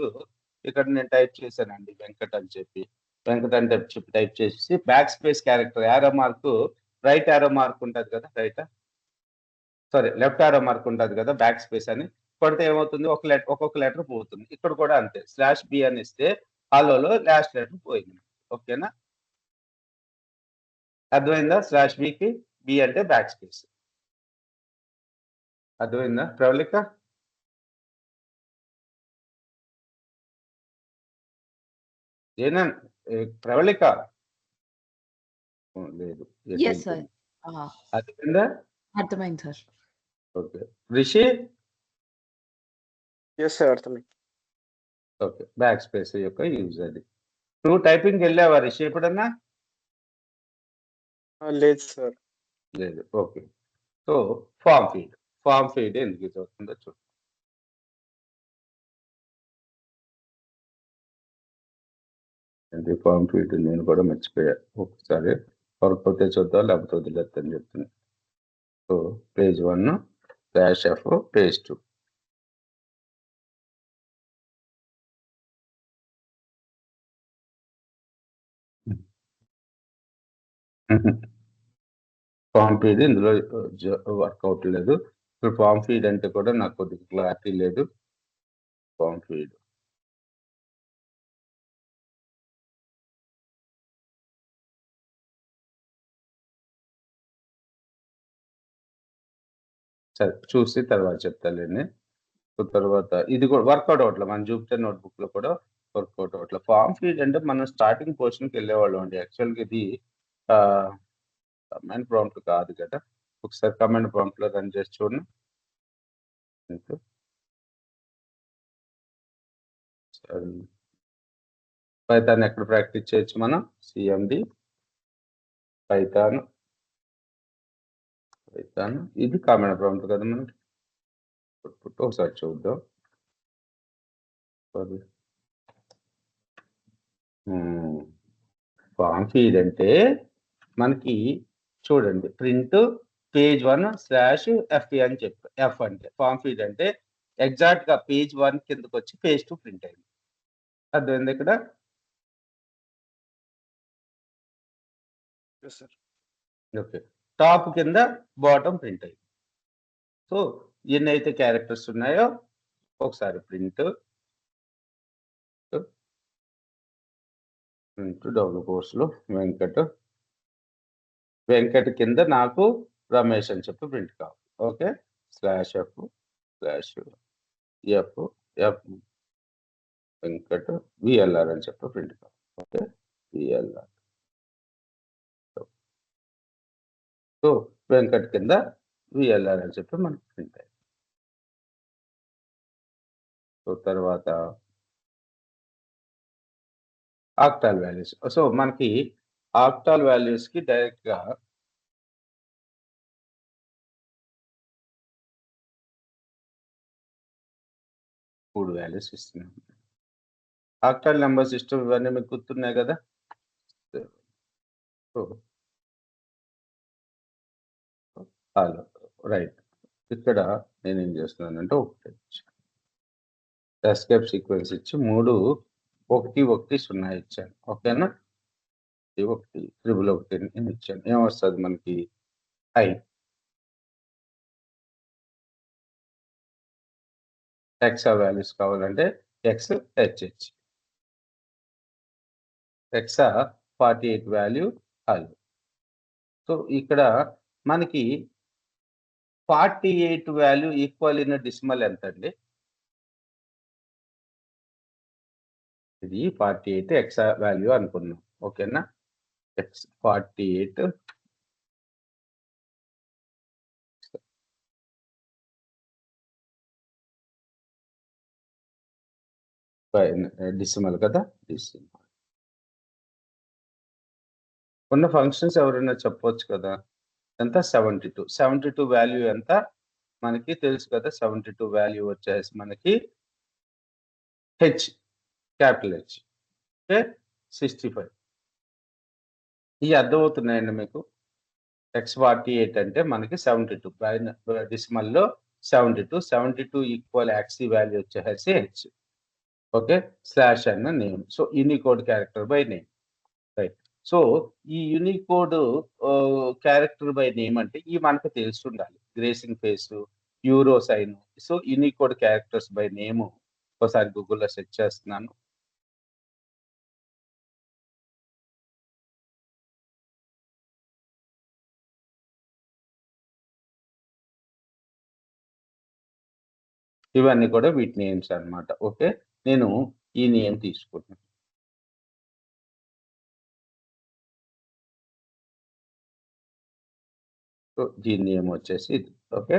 ఇక్కడ నేను టైప్ చేశానండి వెంకట్ అని చెప్పి. వెంకట్ అని చెప్పి టైప్ చేసేసి back space character arrow mark, right arrow mark ఉంటది కదా, సారీ లెఫ్ట్ యారో మార్క్ ఉంటది కదా బ్యాక్ స్పేస్ అని కొడితే ఏమవుతుంది? ఒక్కొక్క లెటర్ పోతుంది. ఇక్కడ కూడా అంతే. /b అని ఇస్తే హలోలో లాస్ట్ లెటర్ పోయింది. ఓకేనా? అర్థమైందా? /bకి బి అంటే బ్యాక్ స్పేస్. అర్థమైందా ప్రవళిక? ఏనా ప్రవళిక? లేదు. Yes sir. అర్థమైందా? అర్థమైంది sir. Okay. Rishi? Yes sir, అర్థమైంది. ఓకే. బ్యాక్ స్పేస్ యొక్క యూజ్ అది. నువ్వు టైపింగ్ వెళ్ళావా రిషి ఎప్పుడన్నా? లేదు సార్. లేదు. ఓకే. సో ఫార్మ్ ఫీడ్ ఎందుకు యూజ్ అవుతుందో చూద్దాం. ఫార్మ్ ఫీడ్ నేను కూడా మర్చిపోయా. ఒకసారి వర్క్ అవుతే చూద్దాం, లేకపోతే వదిలేద్దని చెప్తున్నా. So page 1 -f page 2. Form feed ఇందులో వర్క్ అవట్లేదు. ఇప్పుడు ఫార్మ్ ఫీడ్ అంటే కూడా నాకు కొద్దిగా క్లారిటీ లేదు. ఫార్మ్ ఫీడ్ సరే చూసి తర్వాత చెప్తాలేండి. తర్వాత ఇది కూడా వర్కౌట్ అవ్వట్లేదు. మన జూపిటర్ నోట్బుక్ లో కూడా వర్కౌట్ అవ్వట్లేదు. ఫార్మ్ ఫీడ్ అంటే మనం స్టార్టింగ్ పోర్షన్కి వెళ్ళేవాళ్ళం అండి. యాక్చువల్గా ఇది కమాండ్ ప్రాంప్ట్ కాదు కదా. ఒకసారి కమాండ్ ప్రాంప్ట్ లో రన్ చేసి చూడండి. పైథాన్ ఎక్కడ ప్రాక్టీస్ చేయొచ్చు మనం? CMD Python. ఇది కమాండ్ ప్రాంప్ట్ కదా మనకి. ఒకసారి చూద్దాం. ఫార్మ్ ఫీడ్ అంటే మనకి చూడండి, ప్రింట్ పేజ్ 1/f అని చెప్పి ఎఫ్ అంటే ఫార్మ్ ఫీడ్ అంటే ఎగ్జాక్ట్ గా పేజ్ 1 కిందకి వచ్చి పేజ్ 2 ప్రింట్ అయింది. అర్థమైంది ఇక్కడ? Yes sir. ఓకే. టాప్ కింద బాటమ్ ప్రింట్ అయింది. సో ఎన్ని అయితే క్యారెక్టర్స్ ఉన్నాయో ఒకసారి ప్రింట్ డబుల్ కోర్సులో వెంకట్ కింద నాకు రమేష్ అని చెప్పి ప్రింట్ కావాలి. ఓకే. /f వెంకట్ విఎల్ఆర్ అని చెప్పి ప్రింట్ కావాలి. Okay, VLR. సో వెంకట్ కింద విఎల్ఆర్ అని చెప్పి మనకి ప్రింట్ అయింది. సో తర్వాత ఆక్టాల్ వాల్యూస్. సో మనకి ఆక్టాల్ వాల్యూస్ కి డైరెక్ట్ గా మూడు వాల్యూస్ ఇస్తున్నాం. ఆక్టాల్ నెంబర్ సిస్టమ్ ఇవన్నీ మీకు గుర్తున్నాయి కదా. సో హలో రైట్, ఇక్కడ నేను ఏం చేస్తున్నానంటే ఒకటి ఎస్కేప్ సీక్వెన్స్ ఇచ్చి 3 1 1 0 ఇచ్చాను. ఓకేనా, 1 ట్రిపుల్ 1 నేను ఇచ్చాను. ఏమొస్తుంది మనకి ఐ. ఎక్సా వాల్యూస్ కావాలంటే X HH. Hexa 48 value hello. So ఇక్కడ మనకి 48 వాల్యూ ఈక్వల్ ఇన్ డెసిమల్ ఎంత అండి? ఇది 48 ఎక్సా వాల్యూ అనుకున్నాం. ఓకేనా, ఎక్స్ 48 డెసిమల్ కదా. డెసిమల్ ఉన్న ఫంక్షన్స్ ఎవరైనా చెప్పొచ్చు కదా. ఎంత? 72. 72 వాల్యూ ఎంత మనకి తెలుసు కదా. 72 వాల్యూ వచ్చేసి మనకి హెచ్, క్యాపిటల్ హెచ్. ఓకే, 65. ఇవి అర్థమవుతున్నాయండి మీకు. x48 అంటే మనకి 72 డెసిమల్లో 72 ఈక్వల్ యాక్సీ వాల్యూ వచ్చేసి హెచ్. ఓకే, స్లాష్ అన్న name. So Unicode character by name. Right. So ఈ యూనికోడ్ క్యారెక్టర్ బై నేమ్ అంటే ఇవి మనకు తెలిసి ఉండాలి. Grinning face, euro sign. So Unicode characters by name ఒకసారి గూగుల్లో సెర్చ్ చేస్తున్నాను. ఇవన్నీ కూడా వీటి నేమ్స్ అన్నమాట. ఓకే, నేను ఈ నేమ్ తీసుకుంటున్నాను. సో దీని నేమ్ వచ్చేసి ఇది. ఓకే,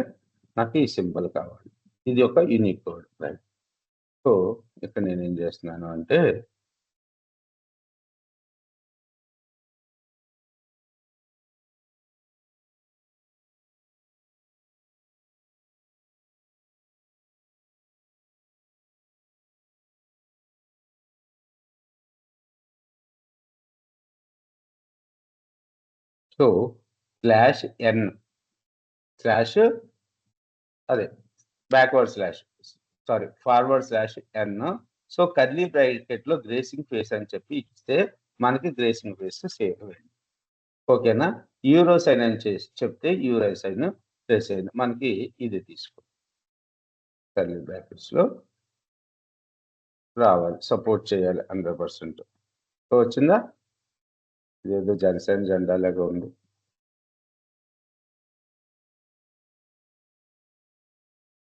నాకు ఈ సింబల్ కావాలి. ఇది ఒక యూనిక్ కోడ్. రైట్. సో ఇక్కడ నేను ఏం చేస్తున్నాను అంటే సో స్లాష్ ఎన్ స్లాష్ అదే backward slash forward slash N. So curly bracket లో గ్రేసింగ్ ఫేస్ అని చెప్పి ఇస్తే మనకి గ్రేసింగ్ ఫేస్ సేవ్ అయింది. ఓకేనా, యూరో సైన్ అని చేసి చెప్తే యూరో సైన్ ప్లేస్ అయింది. మనకి ఇది తీసుకో కర్లీ బ్రాకెట్స్ లో రావాలి, సపోర్ట్ చేయాలి 100%. సో వచ్చిందా? ఇదేదో జనసేన జెండా లాగా ఉంది.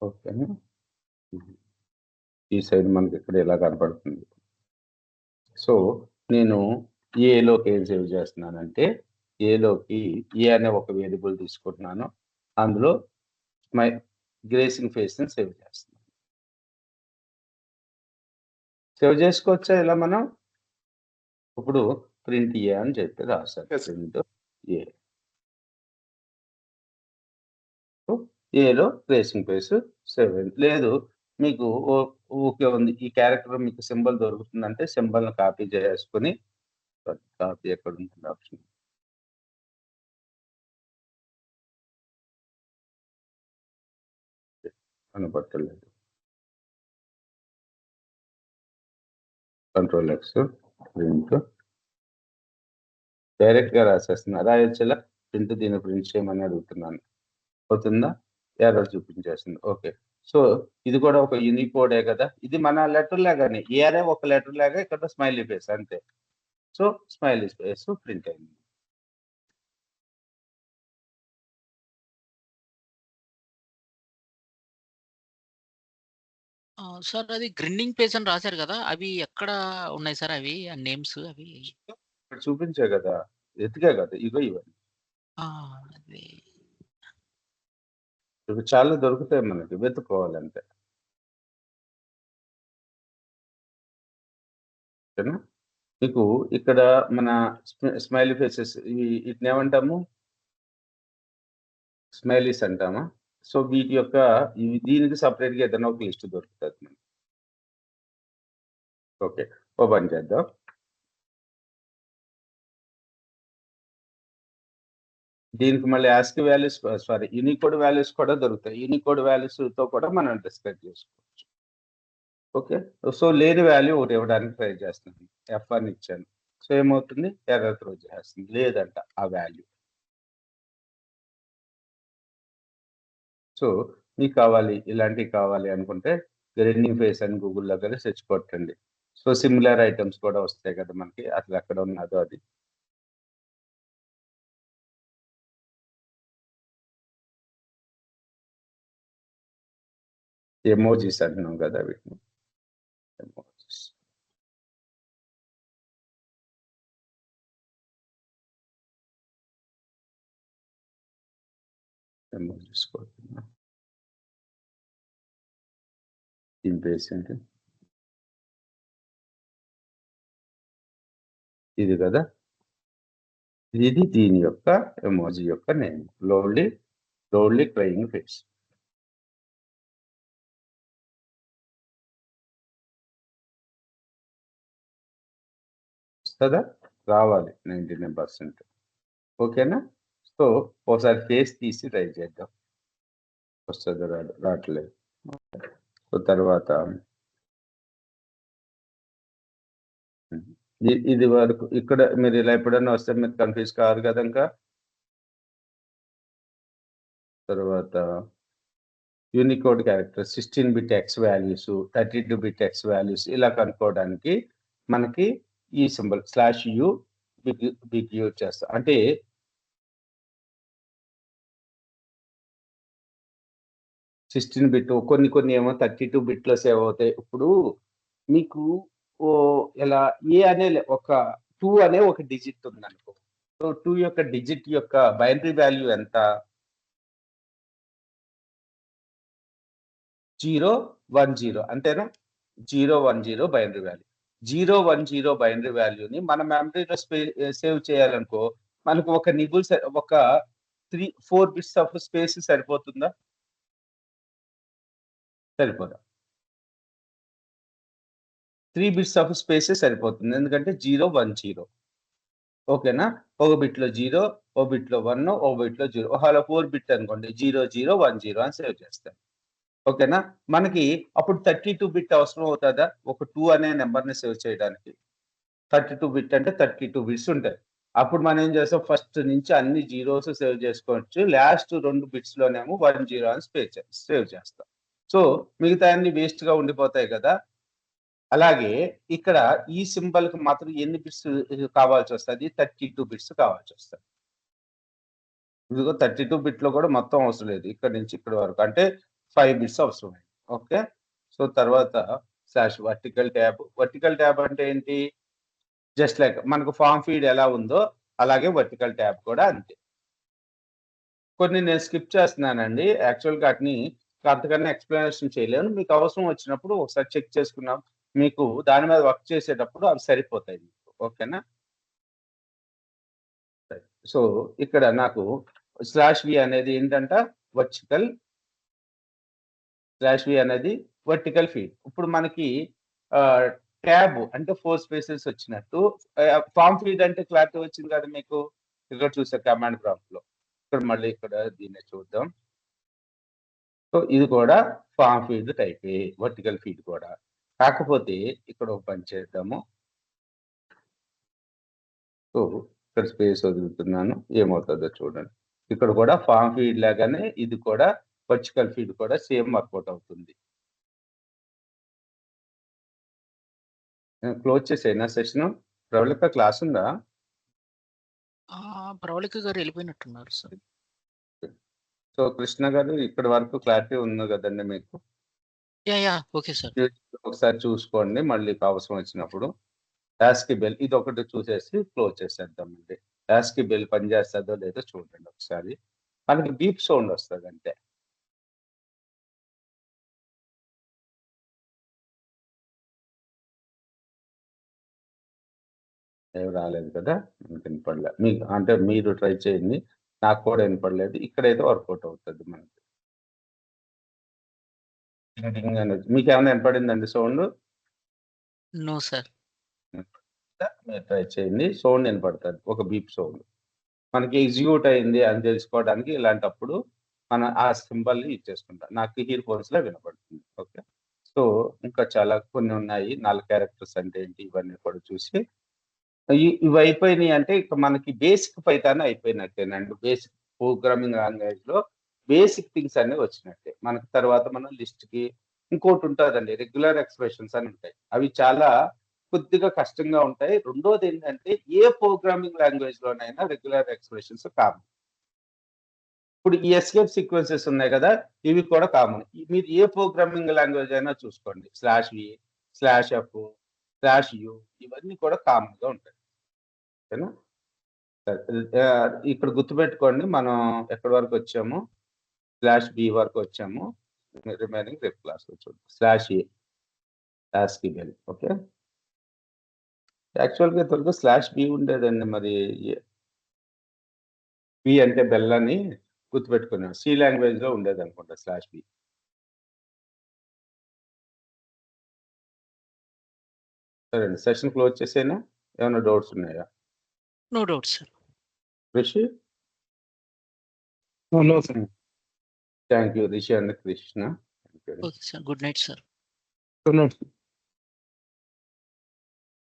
ఓకేనా, ఈ సైడ్ మనకి ఇక్కడ ఇలా కనపడుతుంది. సో నేను ఏలోకి ఏం సేవ్ చేస్తున్నానంటే ఏలోకి ఏ అనే ఒక వేరియబుల్ తీసుకుంటున్నాను. అందులో మై గ్రేసింగ్ ఫేస్ ని సేవ్ చేస్తున్నాను. సేవ్ చేసుకోవచ్చా ఇలా మనం? ఇప్పుడు ప్రింట్ ఏ అని చెప్పి రాశాను. Yes. ప్రింట్ ఏ. ఏలో గ్రేసింగ్ ఫేస్ సేవ్ అయింది. లేదు మీకు ఓకే ఉంది, ఈ క్యారెక్టర్ మీకు సింబల్ దొరుకుతుందంటే సింబల్ ని కాపీ చేసుకుని, కాపీ ఎక్కడ ఉంటుంది ఆప్షన్, కనపట్టలేదు. కంట్రోల్ ఎక్స్ ప్రింట్ డైరెక్ట్ గా రాసేస్తున్నా. రాయొచ్చేలా ప్రింట్ దీన్ని ప్రింట్ చేయమని అడుగుతున్నాను. అవుతుందా? ఎర్రర్ చూపించేస్తుంది. ఓకే, సో ఇది కూడా ఒక యూనికోడే కదా. ఇది మన లెటర్ లాగానే, ఏ అనే ఒక లెటర్ లాగా ఇక్కడ స్మైలీ ఫేస్ అంతే. సో స్మైలీ ఫేస్ ప్రింట్ అయింది. సార్ అది గ్రిండింగ్ పేజ్ అని రాశారు కదా! అవి ఎక్కడ ఉన్నాయి సార్ అవి? ఆ నేమ్స్ అవి? ఇక్కడ చూపించా కదా! ఎతికా కదా! ఇగో ఇవన్నీ. ఆ! అది. ఇవి చాలా దొరుకుతాయి మనకి. వెతుక్కోవాలంతే. ఓకేనా? మీకు ఇక్కడ మన స్మైలీ ఫేసెస్ వీటినేమంటాము? స్మైలీస్ అంటామా? సో, వీటి యొక్క దీనికి సెపరేట్‌గా ఏదైనా ఒక లిస్ట్ దొరుకుతది మనకి. ఓకే. ఓపెన్ చేద్దాం. దీనికి మళ్ళీ Aashiqui values sorry Unicode values కూడా దొరుకుతాయి. యూనికోడ్ వాల్యూస్‌తో కూడా మనం డిస్కస్ చేసుకోవచ్చు. ఓకే. సో, లేని వాల్యూ ఒకటి ఇవ్వడానికి ట్రై చేస్తున్నాను. ఎఫ్ అని ఇచ్చాను. సో, ఏమవుతుంది? ఎర్రర్ త్రో చేస్తుంది. లేదంట ఆ వాల్యూ. సో, మీకు కావాలి, ఇలాంటివి కావాలి అనుకుంటే గ్రైండింగ్ ఫేస్ అని గూగుల్‌లో గాని సెర్చ్ కొట్టండి. సో, సిమిలర్ ఐటెమ్స్ కూడా వస్తాయి కదా మనకి. అసలు ఎక్కడ ఉన్నదో అది. ఎమోజిస్ అంటున్నాం కదా వీటిని. ఎమోజిస్. ఎమోజిస్ కొడుతున్నా. దీని బేస్ ఏంటి? ఇది కదా! ఇది దీని యొక్క ఎమోజి యొక్క నేమ్. Lonely crying face. వస్తదా? రావాలి 99%. ఓకేనా? సో, ఒకసారి ఫేస్ తీసి ట్రై చేద్దాం. వస్తదో రాదో రావట్లేదు. సో, తర్వాత ఇది వరకు ఇక్కడ మీరు ఇలా ఎప్పుడైనా వస్తే మీరు కన్‌ఫ్యూజ్ కారు కదా ఇంకా. తర్వాత Unicode character 16 bit X values, 32 bit X values ఇలా కనుక్కోవడానికి మనకి ఈ సింబల్ /u బిగ్ యూ చేస్తాం. అంటే బిట్ కొన్ని ఏమో 32 బిట్‌లో సేవ్ అవుతాయి. ఇప్పుడు మీకు ఇలా ఏ అనే ఒక 2 అనే ఒక డిజిట్ ఉందనుకో. సో, 2 యొక్క డిజిట్ యొక్క బైనరీ వాల్యూ ఎంత? 0, 1, 0 అంతేనా? 0, 1, 0 బైనరీ వాల్యూ. 0, 1, 0 బైనరీ వాల్యూని మన మెమరీలో సేవ్ చేయాలనుకో, మనకు ఒక నిబుల్ ఒక 4 బిట్స్ ఆఫ్ స్పేస్ సరిపోతుందా? సరిపోదా? 3 బిట్స్ ఆఫ్ స్పేసే సరిపోతుంది. ఎందుకంటే 0, 1, 0 ఓకేనా? ఒక బిట్‌లో 0, ఒక బిట్‌లో 1, ఒక బిట్‌లో 0. ఒకవేళ 4 బిట్ అనుకోండి 0, 0, 1, 0 అని సేవ్ చేస్తాం. ఓకేనా? మనకి అప్పుడు 32 బిట్ అవసరం అవుతదా? ఒక 2 అనే నంబర్‌ని సేవ్ చేయడానికి. 32 బిట్ అంటే 32 బిట్స్ ఉంటాయి. అప్పుడు మనం ఏం చేస్తాం ఫస్ట్ నుంచి అన్ని జీరోస్ సేవ్ చేసుకోవచ్చు. లాస్ట్ 2 బిట్స్‌లోనేమో 1, 0 అని సేవ్ చేస్తాం. సో, మిగతాయన్ని వేస్ట్‌గా ఉండిపోతాయి కదా! అలాగే ఇక్కడ ఈ సింబల్‌కి మాత్రం ఎన్ని బిట్స్ కావాల్సొస్తది? 32 బిట్స్ కావాల్సొస్తది. ఇదిగో 32 బిట్‌లో కూడా మొత్తం అవసరం లేదు. ఇక్కడి నుంచి ఇక్కడి వరకు. అంటే 5 బిట్స్ అవసరమైంది. ఓకే. సో, తర్వాత వర్టికల్ ట్యాబ్ అంటే ఏంటి? జస్ట్ లైక్ మనకు ఫార్మ్ ఫీడ్ ఎలా ఉందో అలాగే వర్టికల్ ట్యాబ్ కూడా అంతే. కొన్ని నేను స్కిప్ చేస్తున్నానండి. యాక్చువల్‌గా ఆటిని అంతకన్నా ఎక్స్‌ప్లనేషన్ చేయలేను. మీకు అవసరం వచ్చినప్పుడు ఒకసారి చెక్ చేసుకున్నాం. మీకు దాని మీద వర్క్ చేసేటప్పుడు అవి సరిపోతాయి మీకు. ఓకేనా? సో, ఇక్కడ నాకు /v అనేది ఏంటంట వర్టికల్ /v అనేది వర్టికల్ ఫీడ్. ఇప్పుడు మనకి ట్యాబ్ అంటే 4 స్పేసెస్ వచ్చినట్టు ఫార్మ్ ఫీడ్ అంటే క్లారిటీ వచ్చింది కదా మీకు. ఇక్కడ చూసారు కమాండ్ ప్రాంప్ట్‌లో. ఇక్కడ దీన్నే చూద్దాం. సో, ఇది కూడా ఫార్మ్ ఫీడ్ టైపే. వర్టికల్ ఫీడ్ కూడా. కాకపోతే ఇక్కడ ఒక పని చేద్దాము. సో, ఇక్కడ స్పేస్ వదులుతున్నాను. ఏమవుతుందో చూడండి. ఇక్కడ కూడా ఫార్మ్ ఫీడ్ లాగానే ఇది కూడా వర్టికల్ ఫీడ్ కూడా సేమ్ వర్కౌట్ అవుతుంది. నేను క్లోజ్ చేసేయనా సెషను? ప్రవళిక క్లాస్ ఉందా? ప్రవళిక గారు ఎళ్ళిపోయినట్టున్నారు సార్. సో, కృష్ణ గారు ఇక్కడి వరకు క్లారిటీ ఉంది కదండీ మీకు? Okay sir. ఒకసారి చూసుకోండి మళ్ళీ అవసరం వచ్చినప్పుడు. యాస్కీ బెల్ ఇది ఒకటి చూసేసి క్లోజ్ చేసేద్దామండి. యాస్కీ బెల్ పనిచేస్తుందో లేదో చూడండి ఒకసారి. మనకి బీప్ సౌండ్ వస్తుంది అంతే. ఏం రాలేదు కదా, మీకు వినపడలే. మీకు అంటే మీరు ట్రై చేయండి, నాకు కూడా వినపడలేదు. ఇక్కడైతే వర్కౌట్ అవుతుంది మనకి. మీకు ఏమైనా వినపడిందండి సౌండ్? No sir. మీరు ట్రై చేయండి, సౌండ్ వినపడుతుంది, ఒక బీప్ సౌండ్. మనకి ఎగ్జిక్యూట్ అయింది అని తెలుసుకోవడానికి ఇలాంటప్పుడు మనం ఆ సింబల్ని ఇచ్చేసుకుంటాం. నాకు ఇయర్ ఫోన్స్లో వినపడుతుంది. ఓకే, సో ఇంకా చాలా కొన్ని ఉన్నాయి. 4 క్యారెక్టర్స్ అంటే ఏంటి ఇవన్నీ కూడా చూసి ఇవి అయిపోయినాయి అంటే ఇక మనకి బేసిక్ పైథాన్ అయిపోయినట్టేనండి. బేసిక్ ప్రోగ్రామింగ్ లాంగ్వేజ్లో బేసిక్ థింగ్స్ అన్ని వచ్చినట్టే. మనకి తర్వాత మనం లిస్ట్కి ఇంకోటి ఉంటుందండి, రెగ్యులర్ ఎక్స్ప్రెషన్స్ అని ఉంటాయి. అవి చాలా కొద్దిగా కష్టంగా ఉంటాయి. రెండోది ఏంటంటే ఏ ప్రోగ్రామింగ్ లాంగ్వేజ్ లోనైనా రెగ్యులర్ ఎక్స్ప్రెషన్స్ కామన్. ఇప్పుడు ఈ ఎస్కేప్ సీక్వెన్సెస్ ఉన్నాయి కదా, ఇవి కూడా కామన్. మీరు ఏ ప్రోగ్రామింగ్ లాంగ్వేజ్ అయినా చూసుకోండి, /v, /f, /u ఇవన్నీ కూడా కామన్ గా ఉంటాయి. ఓకేనా? ఇక్కడ గుర్తుపెట్టుకోండి, మనం ఎక్కడి వరకు వచ్చాము, /b వరకు వచ్చాము. రిమైనింగ్ రేపు క్లాస్ చూడండి. /a bell. ఓకే, యాక్చువల్గా తెలుగు /b ఉండేదండి, మరి బి అంటే బెల్ అని గుర్తుపెట్టుకున్నాను. సి లాంగ్వేజ్ లో ఉండేది అనుకుంటా /b. సరే అండి, సెషన్ క్లోజ్ చేసేనా? ఏమైనా డౌట్స్ ఉన్నాయా? No doubts sir. Rishi? No sir. Thank you Rishi and Krishna. Okay sir. Good night sir. Good night.